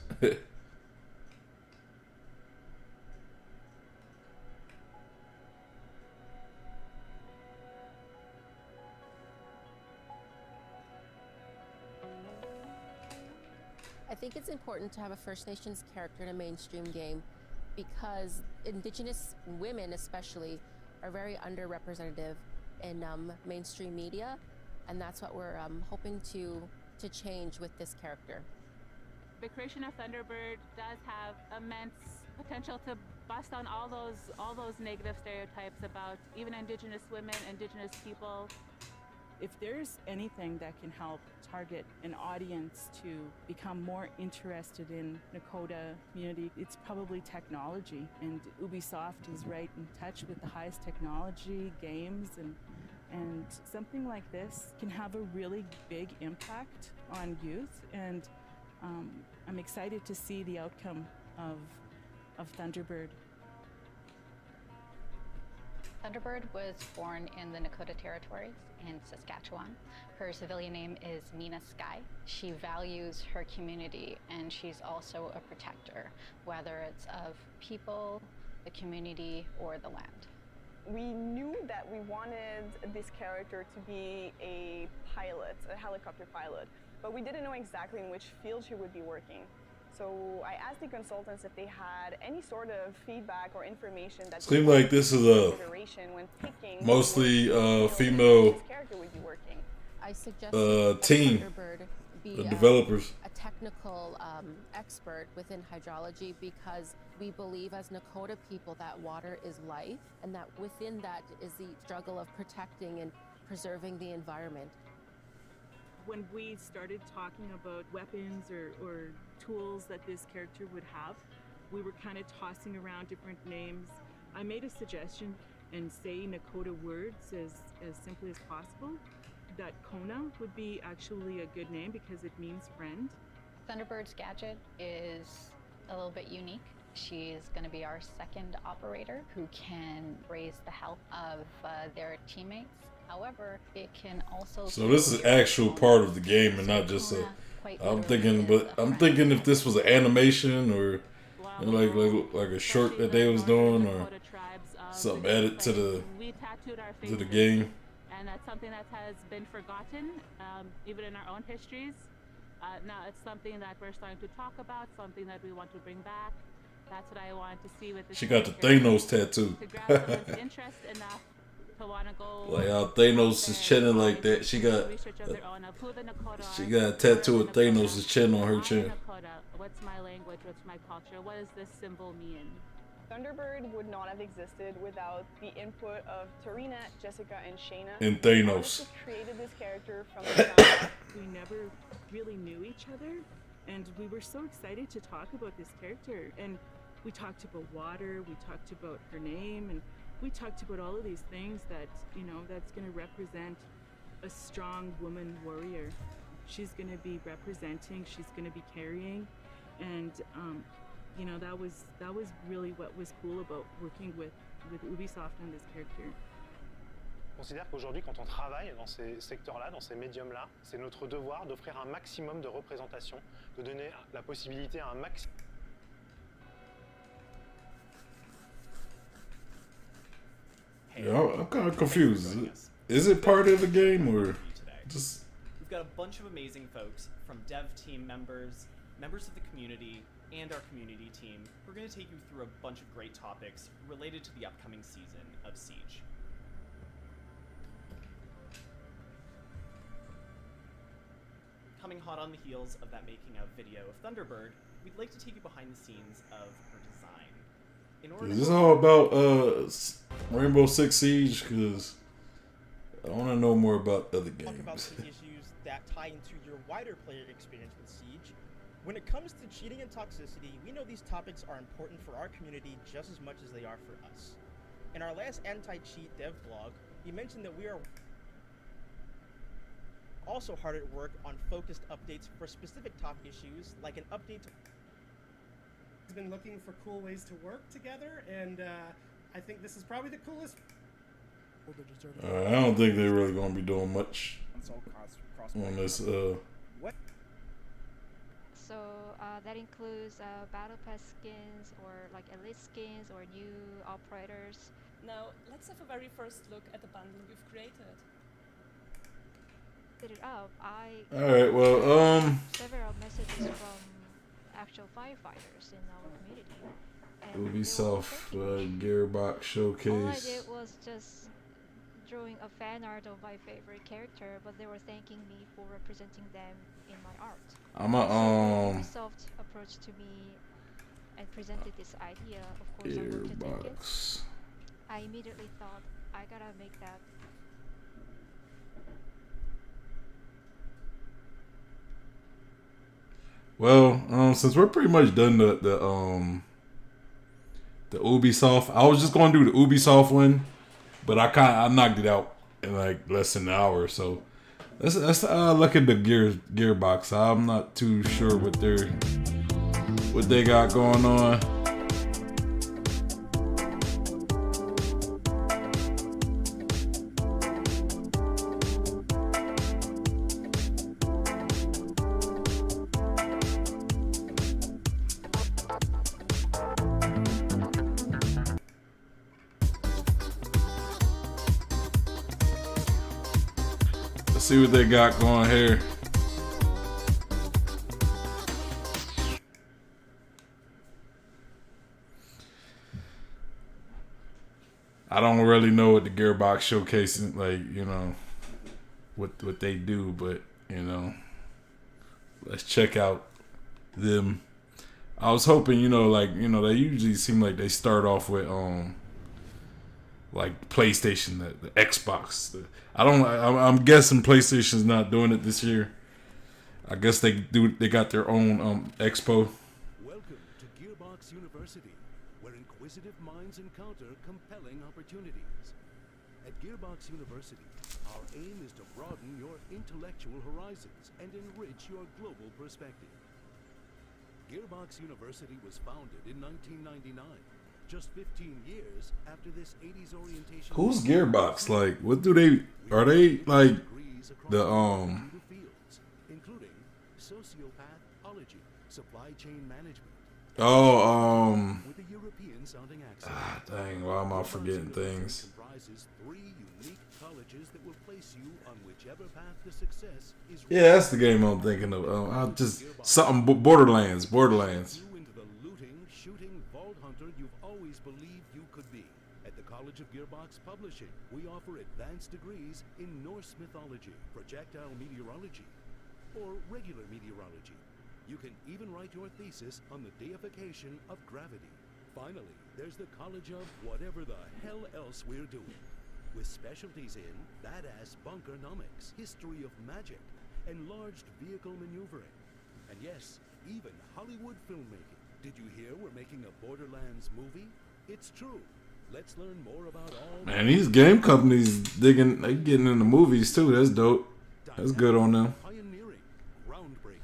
I think it's important to have a First Nations character in a mainstream game because Indigenous women especially are very underrepresented in mainstream media, and that's what we're hoping to change with this character. The creation of Thunderbird does have immense potential to bust on all those negative stereotypes about even Indigenous women, Indigenous people. If there's anything that can help target an audience to become more interested in Nakota community, it's probably technology. And Ubisoft is right in touch with the highest technology, games, and something like this can have a really big impact on youth. And I'm excited to see the outcome of Thunderbird. Thunderbird was born in the Nakota Territories in Saskatchewan. Her civilian name is Mina Sky. She values her community, and she's also a protector, whether it's of people, the community, or the land. We knew that we wanted this character to be a pilot, a helicopter pilot, but we didn't know exactly in which field she would be working. So I asked the consultants if they had any sort of feedback or information that seemed like this is a mostly female I suggest team Thunderbird be of developers. a technical expert within hydrology, because we believe as Nakota people that water is life, and that within that is the struggle of protecting and preserving the environment. When we started talking about weapons or tools that this character would have, we were kind of tossing around different names. I made a suggestion and say Nakota words as simply as possible. That Kona would be actually a good name because it means friend. Thunderbird's gadget is a little bit unique. She's going to be our second operator who can raise the health of their teammates. However, it can also... So this is actual part of the game and not just a... I'm thinking if this was an animation or you know, like a short that they was doing or something added to the game. And that's something that has been forgotten, even in our own histories. Now it's something that we're starting to talk about, something that we want to bring back. That's what I wanted to see with this. She got the character. Thanos tattoo. To grab someone's interest enough to want to go. Like how Thanos is chinning like that. She got Research of their own of who the Nakota she are, got a tattoo of Thanos' chin on her chin. Nakota. What's my language? What's my culture? What does this symbol mean? Thunderbird would not have existed without the input of Tarina, Jessica, and Shayna. And Thanos. Artists who created this character from the ground up. We never really knew each other, and we were so excited to talk about this character. And we talked about water, we talked about her name, and we talked about all of these things that, you know, that's going to represent a strong woman warrior. She's going to be representing, she's going to be carrying, and you know, that was really what was cool about working with Ubisoft on this character. Je considère qu'aujourd'hui, quand on travaille dans ces secteurs-là, dans ces médiums-là, c'est notre devoir d'offrir un maximum de représentation, de donner la possibilité à un maximum. Yeah, I'm kind of confused. Is it part of the game or just? We've got a bunch of amazing folks from dev team members, members of the community, and our community team. We're going to take you through a bunch of great topics related to the upcoming season of Siege. Coming hot on the heels of that making of video of Thunderbird, we'd like to take you behind the scenes of her design. Is this all about Rainbow Six Siege? Because I want to know more about other games. Talk about the issues that tie into your wider player experience with Siege. When it comes to cheating and toxicity, we know these topics are important for our community just as much as they are for us. In our last anti-cheat dev blog, we mentioned that we are also hard at work on focused updates for specific top issues, like an update to been looking for cool ways to work together, and I think this is probably the coolest. I don't think they're really going to be doing much on this. What? So that includes battle pass skins, or like elite skins, or new operators. Now let's have a very first look at the bundle you've created. Set it up. All right. Well, several messages from actual firefighters in our community. Ubisoft Gearbox All I Showcase. did was just drawing a fan art of my favorite character, but they were thanking me for representing them in my art. Ubisoft approached to me and presented this idea. Of course, I wanted to take it. I immediately thought, I gotta make that. Well, since we're pretty much done the Ubisoft, I was just gonna do the Ubisoft one, but I knocked it out in like less than an hour. So let's look at the Gearbox. I'm not too sure what they got going on. Let's see what they got going here. I don't really know what the Gearbox showcasing, like, you know, what they do, but, you know, let's check out them. I was hoping, you know, like, you know, they usually seem like they start off with like PlayStation, the Xbox. I'm guessing PlayStation's not doing it this year. I guess they got their own expo. Welcome to Gearbox University, where inquisitive minds encounter compelling opportunities. At Gearbox University, our aim is to broaden your intellectual horizons and enrich your global perspective. Gearbox University was founded in 1999, just 15 years after this 80s orientation. Who's Gearbox? Like, what do they? Are they like the fields, including sociopathology, supply chain management. With a European sounding accent. Dang, why am I forgetting things? Comprises 3 unique colleges that will place you on whichever path to success is. Yeah, that's the game I'm thinking of. I just something Borderlands. You into the looting, shooting, vault Gearbox Publishing, we offer advanced degrees in Norse mythology, projectile meteorology, or regular meteorology. You can even write your thesis on the deification of gravity. Finally, there's the College of whatever the hell else we're doing, with specialties in badass bunkernomics, history of magic, enlarged vehicle maneuvering, and yes, even Hollywood filmmaking. Did you hear we're making a Borderlands movie? It's true. Let's learn more about all. Man, these game companies they getting into movies too. That's dope. That's good on them. Pioneering, groundbreaking.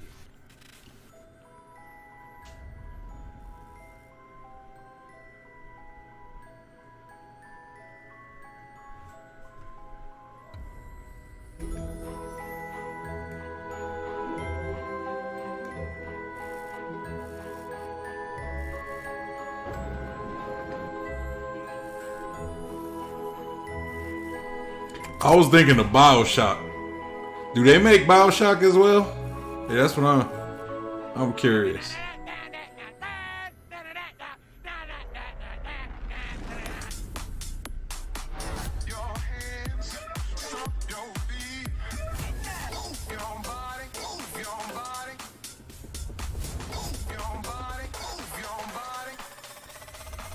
I was thinking of BioShock. Do they make BioShock as well? Yeah, that's what I'm curious.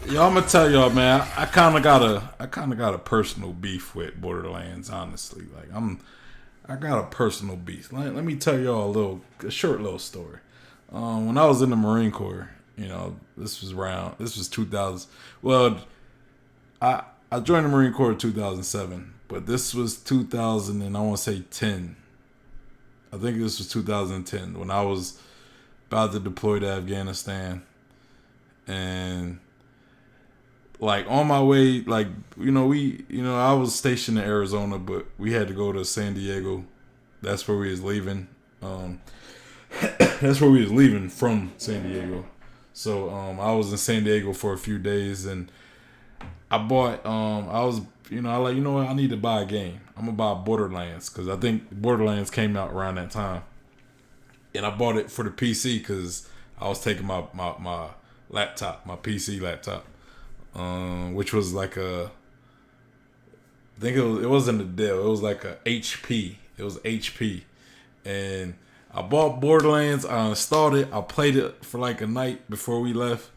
Yo, I'm gonna tell y'all, man. I kind of got a personal beef with Borderlands. Honestly, like I got a personal beef. Let me tell y'all a short little story. When I was in the Marine Corps, you know, this was 2000. Well, I joined the Marine Corps in 2007, but this was 2000 and I want to say 10. I think this was 2010 when I was about to deploy to Afghanistan, and like on my way, like, I was stationed in Arizona, but we had to go to San Diego. That's where we was leaving. That's where we was leaving from San Diego. So I was in San Diego for a few days, and I bought. I need to buy a game. I'm gonna buy Borderlands because I think Borderlands came out around that time, and I bought it for the PC because I was taking my laptop, my PC laptop. Which was like I think it wasn't a Dell. It was like a HP. It was HP, and I bought Borderlands. I installed it. I played it for like a night before we left,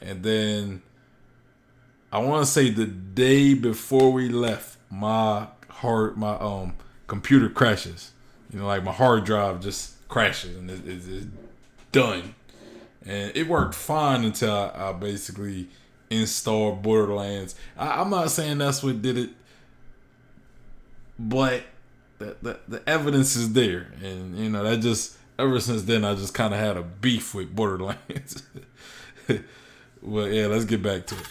and then I want to say the day before we left, my computer crashes. You know, like my hard drive just crashes and it's done. And it worked fine until I basically installed Borderlands. I'm not saying that's what did it, but the evidence is there, and you know that just ever since then I just kind of had a beef with Borderlands. Well, yeah, let's get back to it.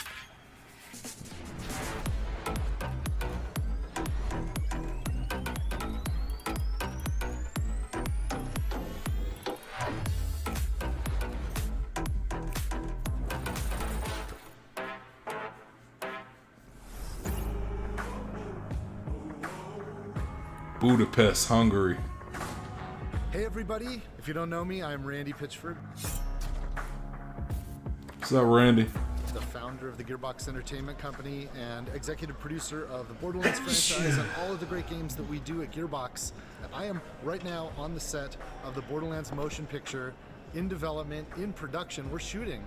Budapest, Hungary. Hey everybody, if you don't know me, I'm Randy Pitchford. What's up, Randy? The founder of the Gearbox Entertainment Company and executive producer of the Borderlands franchise and all of the great games that we do at Gearbox. And I am right now on the set of the Borderlands motion picture, in development, in production. We're shooting.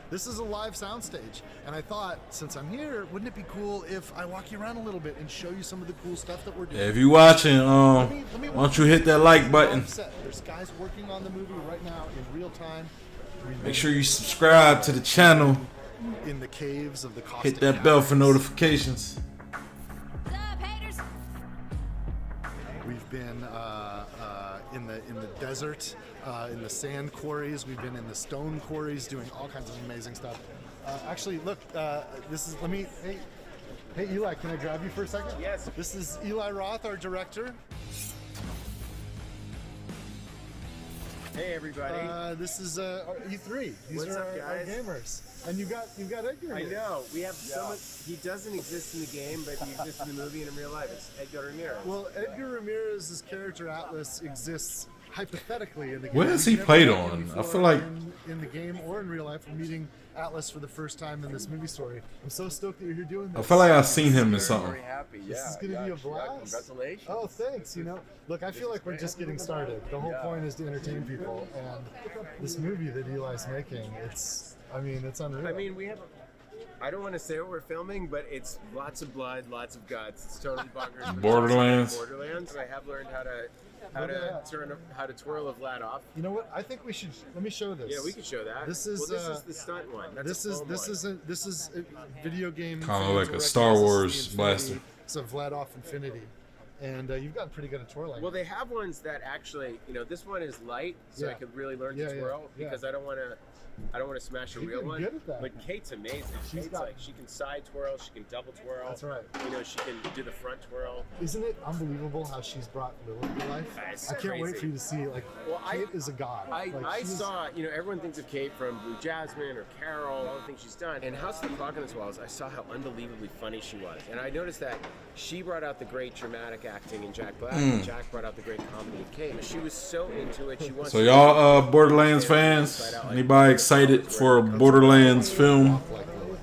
This is a live soundstage, and I thought, since I'm here, wouldn't it be cool if I walk you around a little bit and show you some of the cool stuff that we're doing? Yeah, if you're watching, why don't you hit that like button? There's guys working on the movie right now in real time. Make sure you subscribe to the channel. In the caves of the hit that bell for notifications. We've been in the desert, in the sand quarries. We've been in the stone quarries, doing all kinds of amazing stuff. Actually, look, this is. Hey, Eli, can I grab you for a second? Yes. This is Eli Roth, our director. Hey everybody. This is E3. These What's are up, our guys? gamers. And you've got Edgar I here. know. We have so much. He doesn't exist in the game, but he exists in the movie and in real life. It's Edgar Ramirez. Well, Edgar Ramirez's character Atlas exists hypothetically in the game. Where has We've he never played met him on? I before feel like in the game or in real life, we're meeting Atlas for the first time in this movie story. I'm so stoked that you're here doing this. I feel like I've seen him in something. Very happy. This is going to be a blast. Congratulations. Oh, thanks. You know, look, I feel like we're just getting started. The whole point is to entertain people, and this movie that Eli's making, it's unreal. I mean, we have. I don't want to say what we're filming, but it's lots of blood, lots of guts. It's totally bonkers. Borderlands. Borderlands. I have learned how to twirl a Vlad off. You know what? I think we should. Let me show this. Yeah, we can show that. This is this is the stunt one. That's this is a video game. Kind of like a Star Wars blaster. It's a Vlad off Infinity, and you've gotten pretty good at twirling. Well, they have ones that actually, this one is light, so I could really learn to twirl because I don't want to. Smash a real one. But Kate's amazing. She can side twirl, she can double twirl. That's right. She can do the front twirl. Isn't it unbelievable how she's brought Lilith to life? I can't wait for you to see. Kate is a god. I saw, everyone thinks of Kate from Blue Jasmine or Carol, all the things she's done. And House of the Clock on the Walls, I saw how unbelievably funny she was. And I noticed that she brought out the great dramatic acting in Jack Black, and Jack brought out the great comedy in Kate. She was so into it. She wants So y'all Borderlands fans? Anybody excited for a Borderlands film?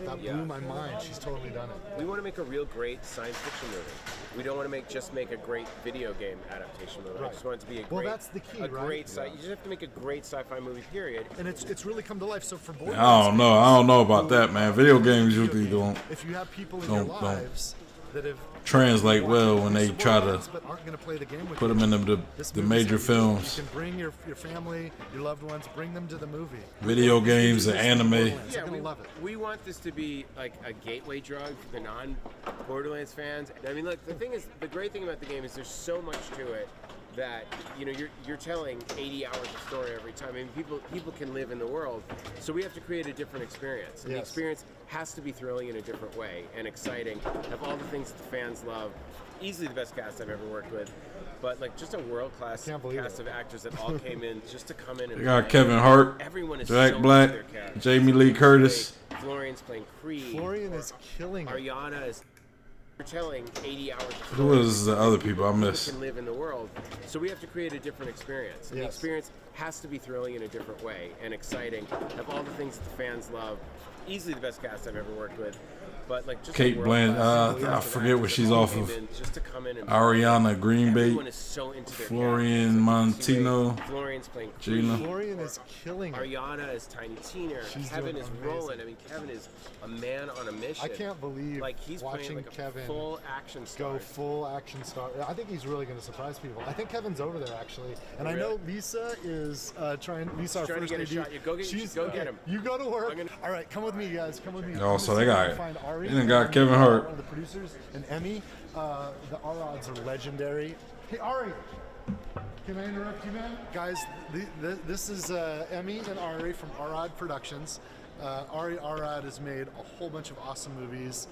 That blew my mind. She's totally done it. We want to make a real great science fiction movie. We don't want to just make a great video game adaptation movie. Right. I just want it to be that's the key, great you just have to make a great sci-fi movie, period. And it's really come to life. So for Borderlands, I don't know about that, man. Video games usually don't. If you have people in your lives that have translate well when they try to but aren't going to play the game with put them in the major films. You can bring your family, your loved ones, bring them to the movie. Video games and anime. Yeah, we love it. We want this to be like a gateway drug for the non-Borderlands fans. I mean, look, the great thing about the game is there's so much to it that you're telling 80 hours of story every time. I mean, people can live in the world, so we have to create a different experience. And the experience has to be thrilling in a different way and exciting. Have all the things that the fans love. Easily the best cast I've ever worked with, but just a world-class cast of actors that all came in just to come in and. They got Kevin Hart, Jack Black, Jamie Lee Curtis. Florian's playing Creed. Florian is killing it. Ariana is. We're telling 80 hours. Who was the other people I missed? Can live in the world, so we have to create a different experience. And the experience has to be thrilling in a different way and exciting. Have all the things that the fans love. Easily the best cast I've ever worked with, but just Kate Blanchett. I forget what she's off of. Ariana Greenbait, Florian Montino, Florian's playing Gina. Florian is killing it. Ariana is Tiny Tina. Kevin is rolling. I mean, Kevin is a man on a mission. I can't believe he's watching playing Kevin full action star. Go full action star. I think he's really going to surprise people. I think Kevin's over there actually, and I know Lisa is trying. Lisa, our first to get a shot. Go get him. You go to work. All right, come with me, guys. Come with me. Oh, so they got Kevin Hart. One of the producers and Emmy. The R-Odds are legendary. Hey, Ari, can I interrupt you, man? Guys, this is Emmy and Ari from R-Odd Productions. Ari Arad has made a whole bunch of awesome movies.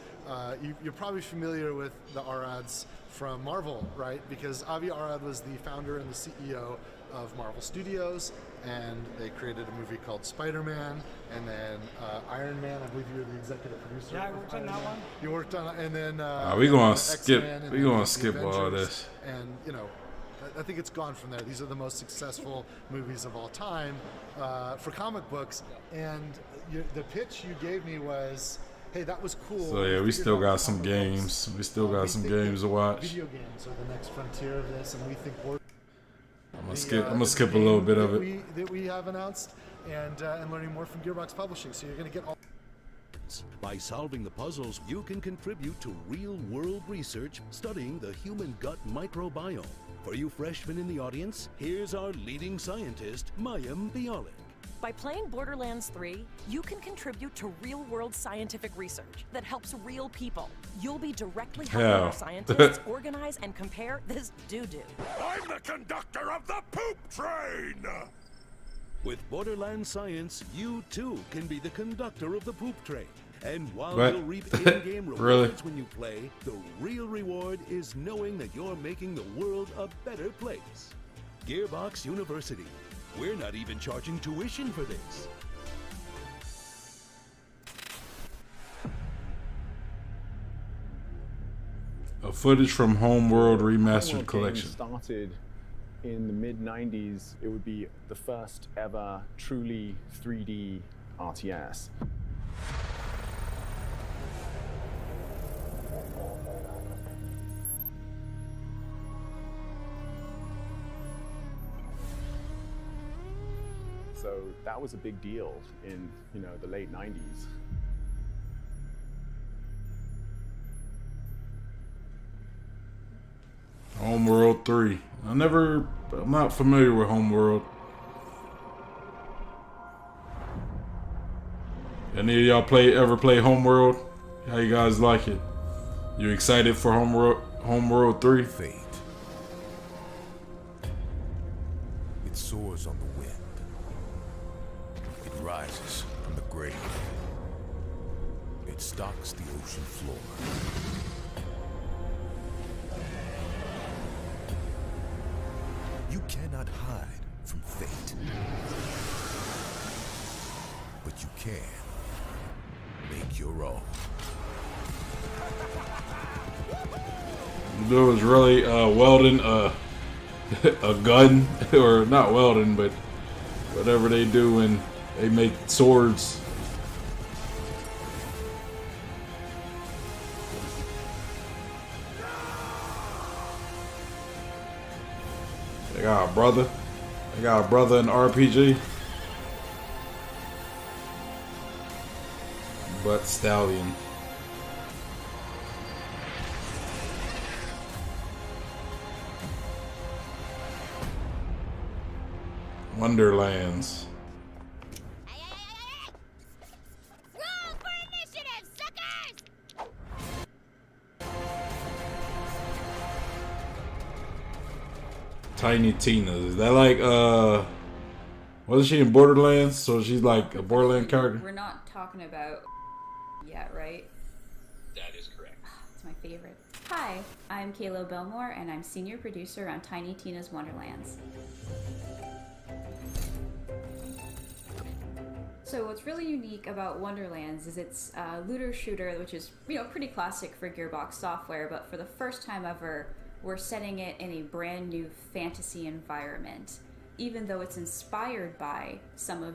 You're probably familiar with the Arads from Marvel, right? Because Avi Arad was the founder and the CEO of Marvel Studios, and they created a movie called Spider-Man, and then Iron Man. I believe you were the executive producer. Yeah, I worked on that one. You worked on it, and then we gonna skip. We gonna skip all this. And I think it's gone from there. These are the most successful movies of all time for comic books. And the pitch you gave me was, hey, that was cool. So yeah, we still got some games. We still got some games to watch. Video games are the next frontier of this, and we think we're. I'm gonna skip a little bit of it. That we have announced, and learning more from Gearbox Publishing. So you're gonna get all. By solving the puzzles, you can contribute to real-world research studying the human gut microbiome. For you freshmen in the audience, here's our leading scientist, Mayim Bialik. By playing Borderlands 3, you can contribute to real-world scientific research that helps real people. You'll be directly helping our scientists organize and compare this doo-doo. I'm the conductor of the poop train! With Borderlands Science, you too can be the conductor of the poop train. And while you'll reap in-game rewards when you play, the real reward is knowing that you're making the world a better place. Gearbox University. We're not even charging tuition for this. A footage from Homeworld Remastered Collection. Started in the mid-90s, it would be the first ever truly 3D RTS. So that was a big deal in, the late 90s. Homeworld 3. I'm not familiar with Homeworld. Any of y'all ever play Homeworld? How you guys like it? You excited for Homeworld 3? Fate. It soars on the wind. It rises from the grave. It stalks the ocean floor. You cannot hide from fate. But you can make your own. There was really welding a gun, or not welding, but whatever they do when they make swords. They got a brother. They got a brother in RPG. But Stallion. Wonderlands. Roll for initiative, suckers! Tiny Tina. Is that like wasn't she in Borderlands? So she's like a Borderland character? We're not talking about yet, right? That is correct. It's my favorite. Hi, I'm Kayla Belmore and I'm senior producer on Tiny Tina's Wonderlands. So what's really unique about Wonderlands is it's a looter shooter, which is, pretty classic for Gearbox software, but for the first time ever, we're setting it in a brand new fantasy environment. Even though it's inspired by some of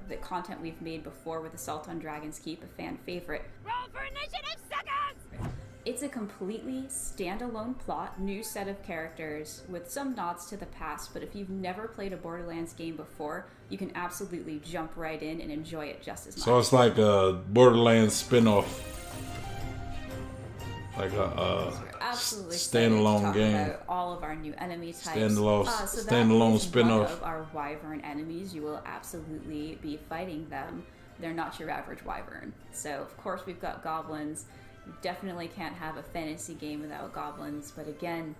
the content we've made before with Assault on Dragon's Keep, a fan favorite. Roll for initiative, suckers! It's a completely standalone plot, new set of characters with some nods to the past, but if you've never played a Borderlands game before, you can absolutely jump right in and enjoy it just as much. So it's like a Borderlands spin-off. Like a absolutely standalone game. About all of our new enemy types. Standalone spin-off. One of our Wyvern enemies. You will absolutely be fighting them. They're not your average Wyvern. So of course we've got goblins. You definitely can't have a fantasy game without goblins. But again,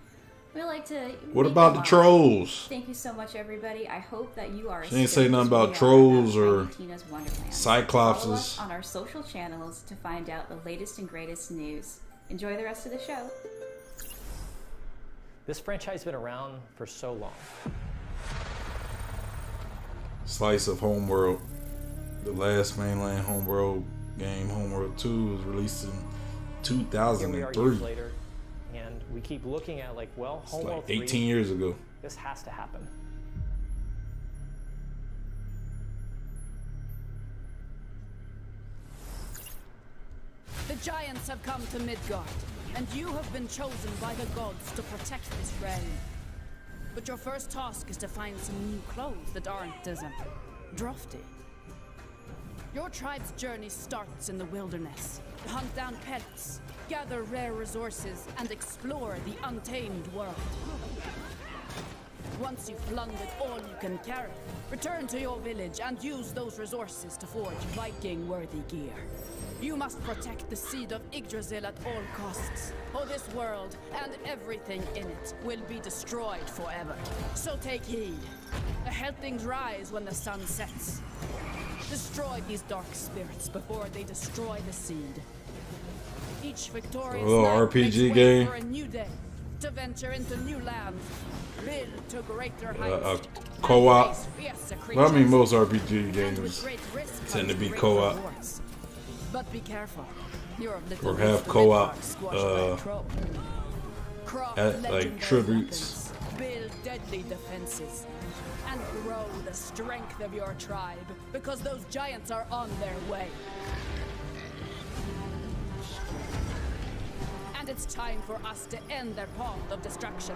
we like to. What about the trolls? Thank you so much, everybody. I hope that you are. She ain't say nothing about trolls or Cyclopses. Follow us cyclopses. on our social channels to find out the latest and greatest news. Enjoy the rest of the show. This franchise has been around for so long. Slice of Homeworld. The last mainland Homeworld game, Homeworld 2, was released in Here we are 2003. years later, and we keep looking at It's Homeworld like 3, 18 years ago. This has to happen. The giants have come to Midgard, and you have been chosen by the gods to protect this realm. But your first task is to find some new clothes that aren't as drafty. Your tribe's journey starts in the wilderness. Hunt down pets, gather rare resources, and explore the untamed world. Once you've plundered all you can carry, return to your village and use those resources to forge Viking-worthy gear. You must protect the seed of Yggdrasil at all costs, or this world and everything in it will be destroyed forever. So take heed. Ahead things rise when the sun sets. Destroy these dark spirits before they destroy the seed. Each victorious A little knight RPG makes way game. for a new day, to venture into new lands, build to greater heights. A co-op. and face fiercer Well, I mean, creatures. most RPG games With great risk tend to comes be great co-op. rewards. But be careful. You're of little Or use have to co-op Midgard squashed by a troll. Craft at like legendary tributes. weapons, Build deadly defenses and grow the strength of your tribe, because those giants are on their way. And it's time for us to end their path of destruction.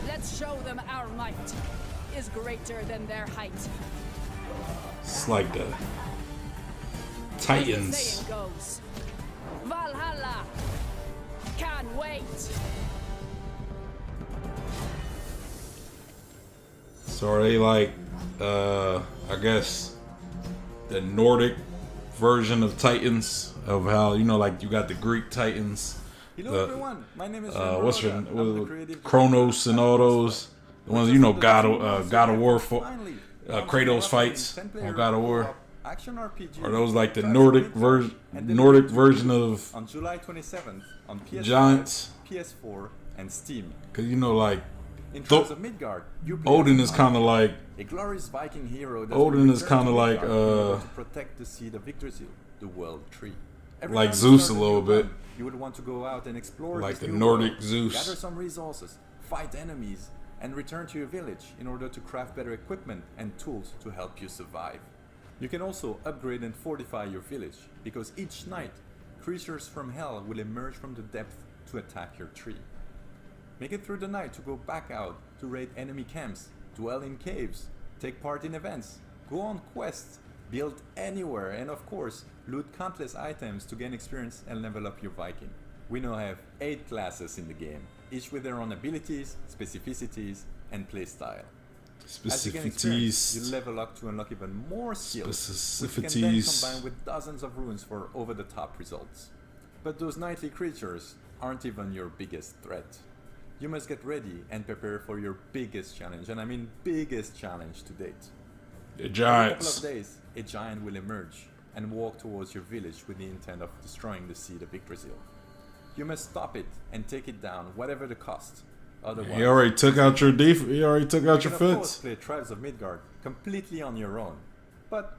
Let's show them our might is greater than their height. It's like the Titans. As the saying goes, Valhalla! Can't wait! So are they like, I guess, the Nordic version of Titans? Of how, you know, like you got the Greek Titans. Hello everyone, my name is what's your Kronos and all those, the ones, you know, God of War, Kratos fights on God of War. Action RPG. Are those like the Nordic version of on July 27th on PS5, Giants, PS4, and Steam? Because you know, like in terms of Midgard, Odin is kind of like a glorious Viking hero. Odin is kind of like to protect the seed of Yggdrasil, the world tree. Like Zeus a little bit. You would want to go out and explore like the new Nordic world, Zeus. gather some resources, fight enemies, and return to your village in order to craft better equipment and tools to help you survive. You can also upgrade and fortify your village, because each night, creatures from hell will emerge from the depth to attack your tree. Make it through the night to go back out to raid enemy camps, dwell in caves, take part in events, go on quests, build anywhere, and of course, loot countless items to gain experience and level up your Viking. We now have 8 classes in the game, each with their own abilities, specificities, and playstyle. As you gain experience, you level up to unlock even more skills, which can then combine with dozens of runes for over-the-top results. But those nightly creatures aren't even your biggest threat. You must get ready and prepare for your biggest challenge, and I mean biggest challenge to date. The giants. In a couple of days, a giant will emerge and walk towards your village with the intent of destroying the seed of Yggdrasil. You must stop it and take it down, whatever the cost. Otherwise, he already took out your He already took out your fence. You can of fence. course play Tribes of Midgard completely on your own, but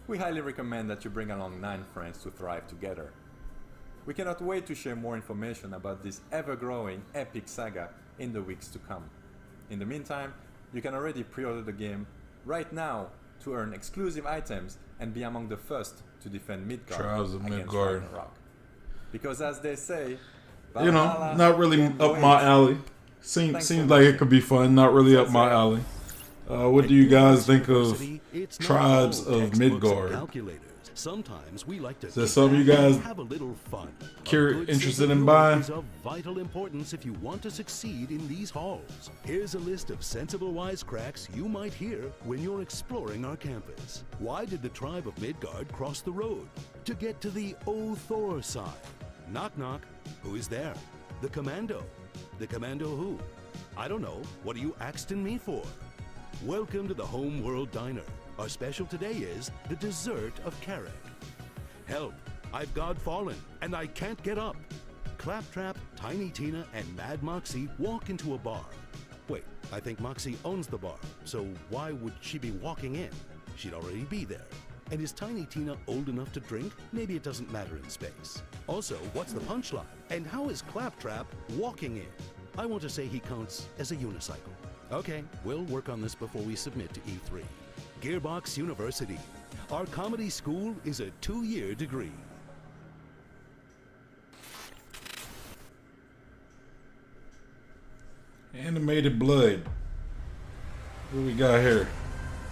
we highly recommend that you bring along 9 friends to thrive together. We cannot wait to share more information about this ever-growing epic saga in the weeks to come. In the meantime, you can already pre-order the game right now to earn exclusive items and be among the first to defend Midgard against Ragnarok. Because as they say, you know, not really up my alley. Seems like it could be fun. Not really up my alley. What do you guys think of Tribes of Midgard? Sometimes we like to is that something you guys have a little fun. Interested in buying? Is of vital importance if you want to succeed in these halls. Here's a list of sensible wisecracks you might hear when you're exploring our campus. Why did the tribe of Midgard cross the road? To get to the O Thor side. Knock knock. Who is there? The commando. The commando who? I don't know. What are you axing me for? Welcome to the Homeworld Diner. Our special today is the dessert of Carrick. Help! I've God fallen, and I can't get up. Claptrap, Tiny Tina, and Mad Moxie walk into a bar. Wait, I think Moxie owns the bar, so why would she be walking in? She'd already be there. And is Tiny Tina old enough to drink? Maybe it doesn't matter in space. Also, what's the punchline? And how is Claptrap walking in? I want to say he counts as a unicycle. Okay, we'll work on this before we submit to E3. Gearbox University. Our comedy school is a 2-year degree. Animated blood. What we got here?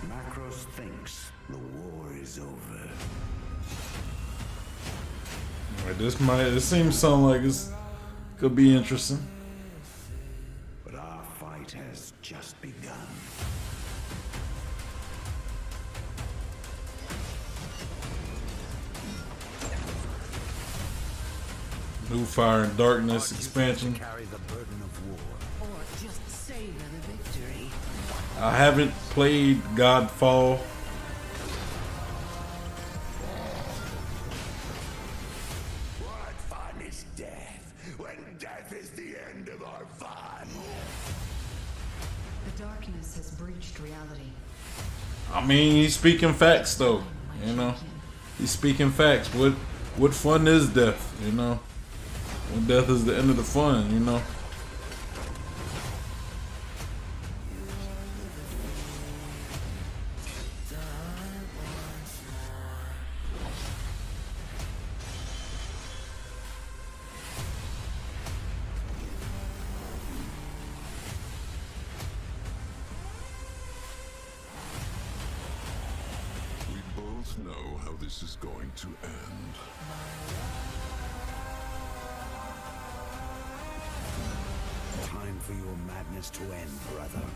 Macros thinks the war is over. Alright, this seems something like this could be interesting. But our fight has just begun. New Fire and Darkness expansion. I haven't played Godfall. What fun is death when death is the end of our fun? The darkness has breached reality. I mean, he's speaking facts though. You know, he's speaking facts. What fun is death? You know, when death is the end of the fun. You know. both know how this is going to end. Time for your madness to end, brother.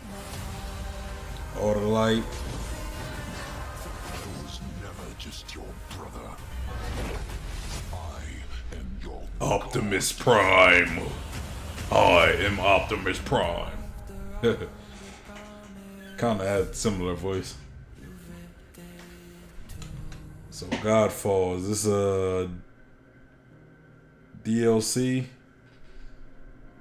Or the light. I was never just your brother. I am your Optimus Prime. I am Optimus Prime. Kind of had a similar voice. So Godfall, is this a DLC?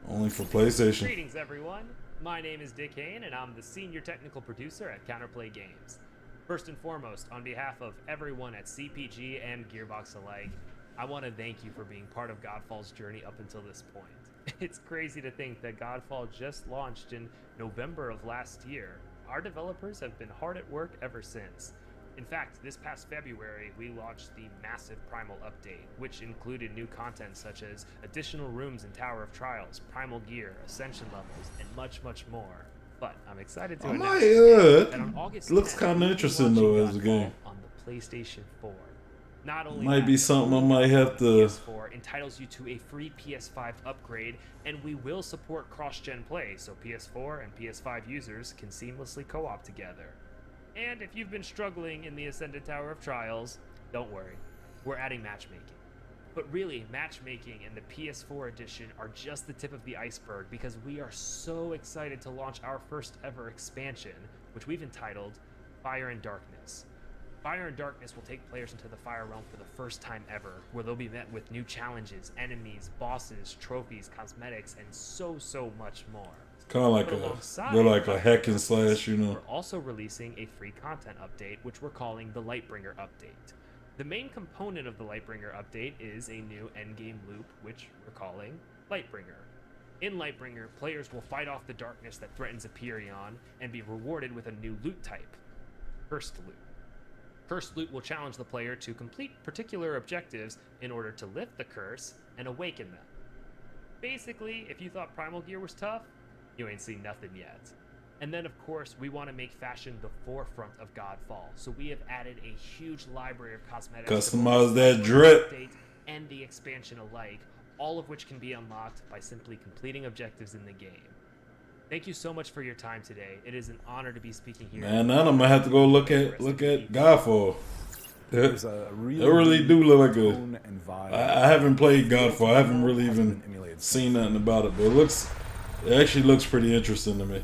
Only for PlayStation. Greetings, everyone. My name is Dick Hayne, and I'm the Senior Technical Producer at Counterplay Games. First and foremost, on behalf of everyone at CPG and Gearbox alike, I want to thank you for being part of Godfall's journey up until this point. It's crazy to think that Godfall just launched in November of last year. Our developers have been hard at work ever since. In fact, this past February, we launched the massive Primal update, which included new content such as additional rooms in Tower of Trials, Primal gear, Ascension levels, and much, much more. But I'm excited to announce that on August 10th, looks kind of interesting though as a game. On the PlayStation 4. Not only Might be something I might have to. PS4 entitles you to a free PS5 upgrade, and we will support cross-gen play, so PS4 and PS5 users can seamlessly co-op together. And if you've been struggling in the Ascended Tower of Trials, don't worry, we're adding matchmaking. But really, matchmaking and the PS4 edition are just the tip of the iceberg because we are so excited to launch our first ever expansion, which we've entitled Fire and Darkness. Fire and Darkness will take players into the Fire Realm for the first time ever, where they'll be met with new challenges, enemies, bosses, trophies, cosmetics, and so much more. Kind of like they're like a hack and slash, you know. We're also releasing a free content update, which we're calling the Lightbringer update. The main component of the Lightbringer update is a new endgame loop, which we're calling Lightbringer. In Lightbringer, players will fight off the darkness that threatens Aperion and be rewarded with a new loot type, Cursed Loot. Cursed Loot will challenge the player to complete particular objectives in order to lift the curse and awaken them. Basically, if you thought Primal gear was tough, you ain't seen nothing yet. And then, of course, we want to make fashion the forefront of Godfall, so we have added a huge library of cosmetics, Customize that drip, and the expansion alike, all of which can be unlocked by simply completing objectives in the game. Thank you so much for your time today. It is an honor to be speaking here. Man, now I'm gonna have to go look at Godfall. There's a They really do look like a. I haven't played Godfall. I haven't really even seen nothing about it, but it actually looks pretty interesting to me.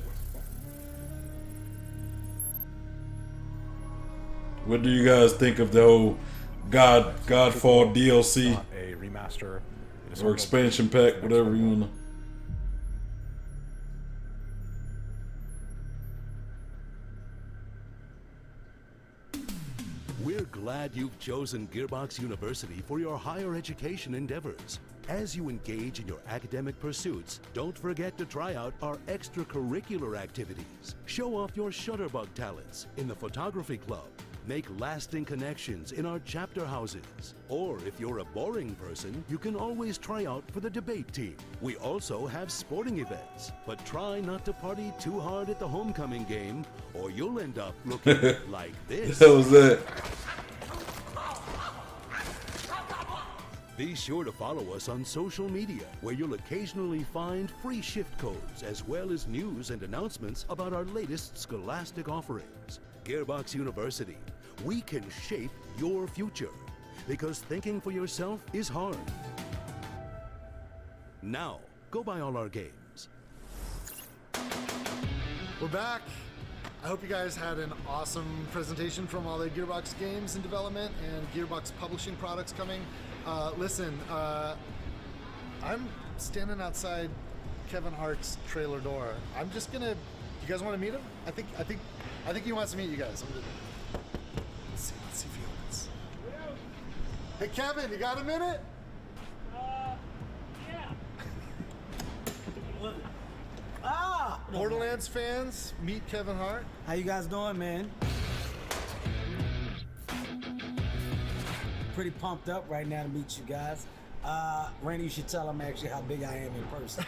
What do you guys think of the whole Godfall DLC? A remaster or expansion pack, whatever you wanna. We're glad you've chosen Gearbox University for your higher education endeavors. As you engage in your academic pursuits, don't forget to try out our extracurricular activities. Show off your shutterbug talents in the photography club. Make lasting connections in our chapter houses. Or if you're a boring person, you can always try out for the debate team. We also have sporting events, but try not to party too hard at the homecoming game, or you'll end up looking like this. What was that? Be sure to follow us on social media, where you'll occasionally find free shift codes, as well as news and announcements about our latest scholastic offerings. Gearbox University, we can shape your future, because thinking for yourself is hard. Now, go buy all our games. We're back. I hope you guys had an awesome presentation from all the Gearbox games in development and Gearbox publishing products coming. Listen, I'm standing outside Kevin Hart's trailer door. I'm just gonna. You guys want to meet him? I think he wants to meet you guys. Let's see if he opens. Hey Kevin, you got a minute? Yeah. Borderlands fans, meet Kevin Hart. How you guys doing, man? Pretty pumped up right now to meet you guys. Randy, you should tell them actually how big I am in person.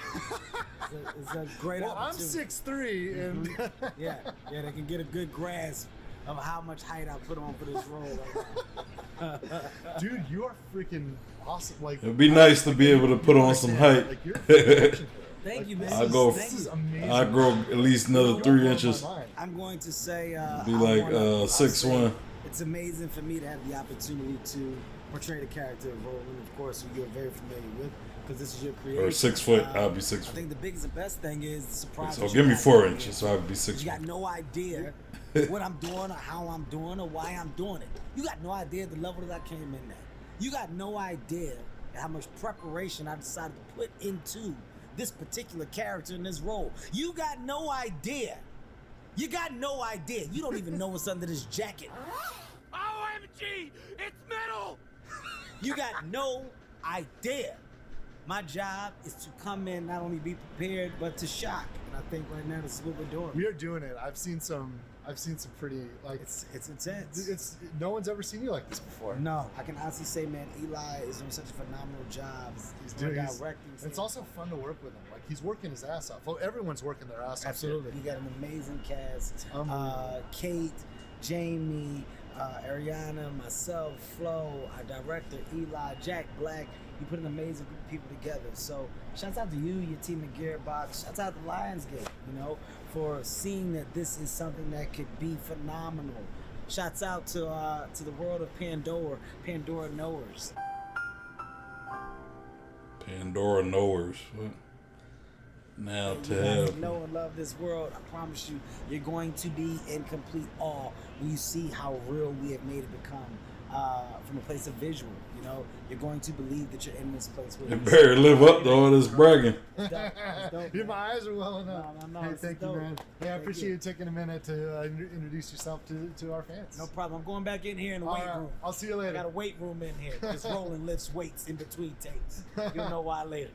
It's a great opportunity. I'm 6'3", and yeah, they can get a good grasp of how much height I put on for this role right now. Dude, you are freaking awesome. Like, it'd be nice to be able to put on some height. Like, you're Thank you, man. I go. I grow at least another 3 inches. I'm going to say, Be like 6'1". It's amazing for me to have the opportunity to portray the character of Roland, of course, who you're very familiar with, because this is your creation. Or 6 foot. I'll be 6 I foot. think the biggest and best thing is the surprise. So give me 4 inches, so I could be 6 You foot. got no idea what I'm doing or how I'm doing or why I'm doing it. You got no idea the level that I came in at. You got no idea how much preparation I decided to put into this particular character in this role. You got no idea. You got no idea. You don't even know what's under this jacket. OMG! It's metal! You got no idea. My job is to come in, not only be prepared, but to shock. And I think right now this is what we're doing. We are doing it. I've seen some pretty, like, it's intense. It's no one's ever seen you like this before. No, I can honestly say, man, Eli is doing such a phenomenal job. He's directing. It's also fun to work with him. Like, he's working his ass off. Well, everyone's working their ass off. Absolutely. You got an amazing cast. Kate, Jamie, Ariana, myself, Flo, our director, Eli, Jack Black. You put an amazing group of people together. So shouts out to you, your team at Gearbox. Shouts out to Lionsgate, for seeing that this is something that could be phenomenal. Shouts out to the world of Pandora knowers. Pandora knowers. What? Now to have. Know and love this world. I promise you, you're going to be in complete awe when you see how real we have made it become from a place of visual. You're going to believe that you're in this place. You better live up to all this bragging. My eyes are welling up. No, hey, thank you, man. Hey, I appreciate you taking a minute to introduce yourself to our fans. No problem. I'm going back in here in the weight room. I'll see you later. I got a weight room in here. Just Roland lifts weights in between takes. You'll know why later.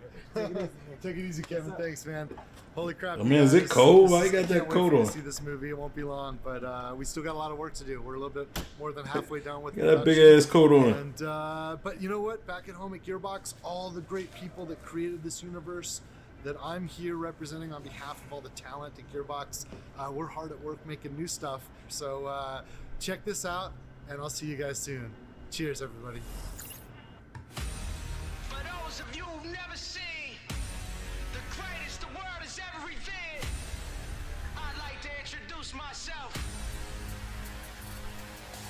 Take it easy, Kevin. Thanks, man. Holy crap. I mean, is it cold? Why you got that coat on? See this movie. It won't be long, but we still got a lot of work to do. We're a little bit more than halfway done with got that big ass coat on. And but you know what? Back at home at Gearbox, all the great people that created this universe that I'm here representing on behalf of all the talent at Gearbox, we're hard at work making new stuff. So check this out, and I'll see you guys soon. Cheers, everybody. For those of you who've never seen the greatest the world has ever revered, I'd like to introduce myself.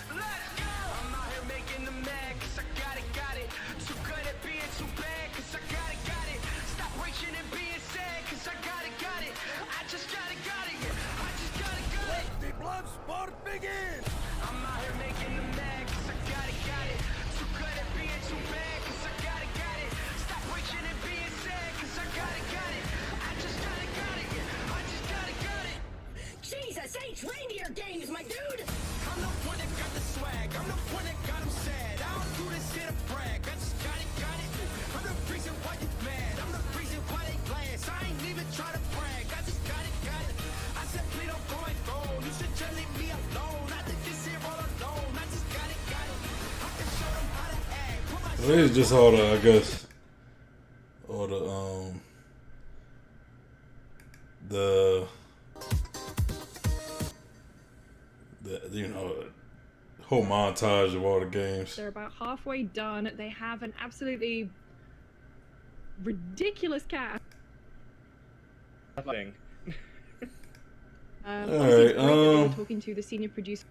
Let's go! I'm out here making them mad, cause I got it. Too good at being too bad, cause I got it. Stop reaching and being sad, cause I got it. I just got it. I just got it. Let the blood sport begin! I'm out here making them mad, cause I got it. Too good at being too bad, cause I got it. Stop reaching and being sad, cause I got it. I just got it. I just got it. Jesus H. Reindeer games, my dude! I'm the one that got the swag. I'm the one that got him sad. I don't do this shit to brag. I just got it. I'm the reason why you mad. I'm the reason why they glance. I ain't even try to brag. I just got it. I said, please don't go and go. You should just leave me alone. I did this here all alone. I just got it. I can show them how to act. Well, it's just all the, I guess, the whole montage of all the games. They're about halfway done. They have an absolutely ridiculous cast. Nothing. Alright, talking to the senior producer,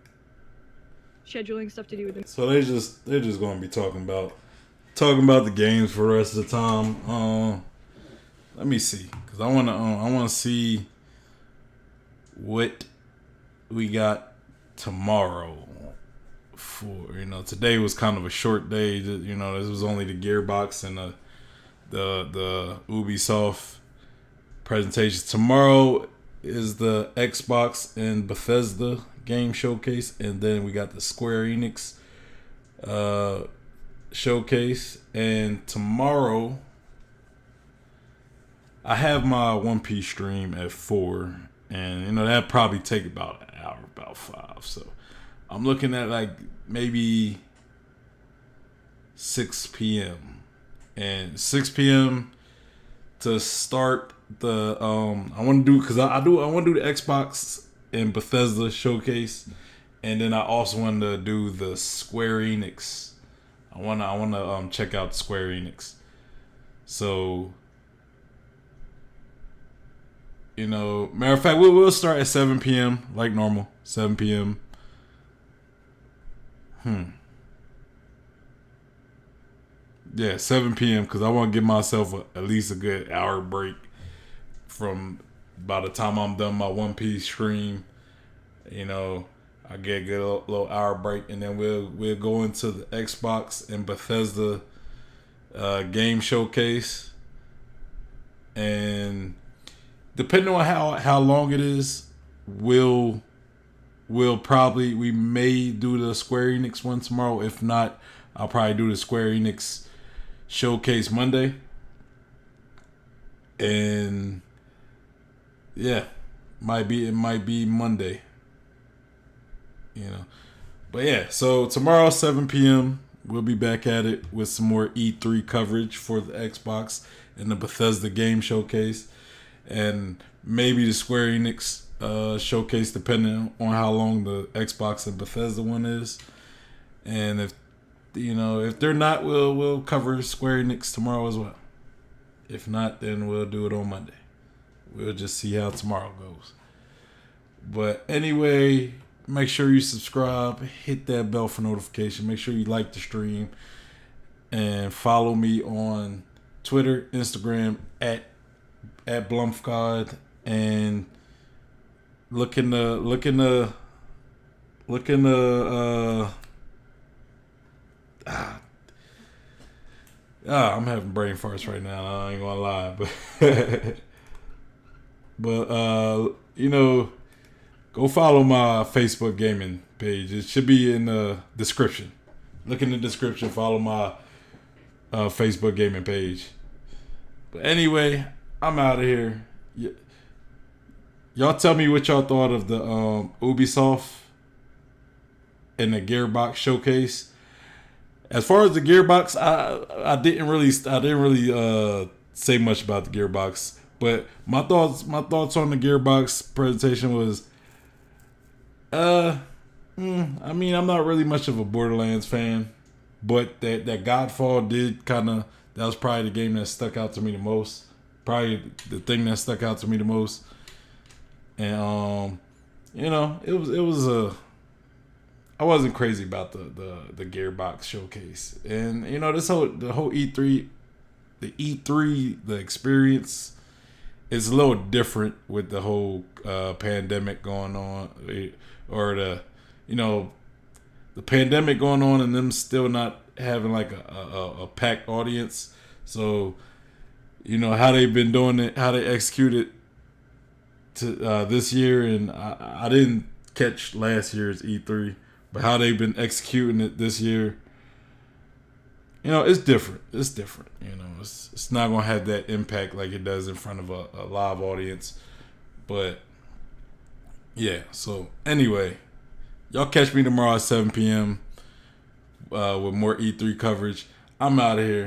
scheduling stuff to do with them. So they're just gonna be talking about the games for the rest of the time. Let me see, cause I wanna see what we got tomorrow. For today was kind of a short day. This was only the Gearbox and the Ubisoft presentations. Tomorrow is the Xbox and Bethesda game showcase, and then we got the Square Enix showcase. And tomorrow I have my One Piece stream at 4, and that'd probably take about an hour, about 5. So I'm looking at like maybe 6 p.m. and 6 p.m. to start I want to do the Xbox and Bethesda showcase, And then I also want to do the Square Enix. I wanna check out Square Enix. So, matter of fact, we'll start at 7 p.m. like normal. 7 p.m. Yeah, 7 p.m. because I want to give myself at least a good hour break from by the time I'm done my One Piece stream. I get a good little hour break, and then we'll go into the Xbox and Bethesda game showcase. And depending on how long it is, we may do the Square Enix one tomorrow. If not, I'll probably do the Square Enix showcase Monday. And yeah, it might be Monday. But yeah, so tomorrow 7 p.m. we'll be back at it with some more E3 coverage for the Xbox and the Bethesda game showcase, and maybe the Square Enix showcase, depending on how long the Xbox and Bethesda one is. And if they're not, we'll cover Square Enix tomorrow as well. If not, then we'll do it on Monday. We'll just see how tomorrow goes. But anyway, make sure you subscribe, hit that bell for notification. Make sure you like the stream, and follow me on Twitter, Instagram at Blumfgod, and look in the I'm having brain farts right now. I ain't gonna lie, but go follow my Facebook gaming page. It should be in the description. Look in the description. Follow my Facebook gaming page. But anyway, I'm out of here. Y'all tell me what y'all thought of the Ubisoft and the Gearbox showcase. As far as the Gearbox, I didn't really say much about the Gearbox, but my thoughts on the Gearbox presentation was, I mean, I'm not really much of a Borderlands fan, but that Godfall that was probably the game that stuck out to me the most. Probably the thing that stuck out to me the most. And I wasn't crazy about the Gearbox showcase. And the whole E3, the experience is a little different with the whole pandemic going on, or the pandemic going on and them still not having like a packed audience. So how they've been doing it, how they executed to this year, and I didn't catch last year's E3, but how they've been executing it this year, it's different. It's different. It's not gonna have that impact like it does in front of a live audience. But yeah. So anyway, y'all catch me tomorrow at 7 p.m. With more E3 coverage. I'm out of here.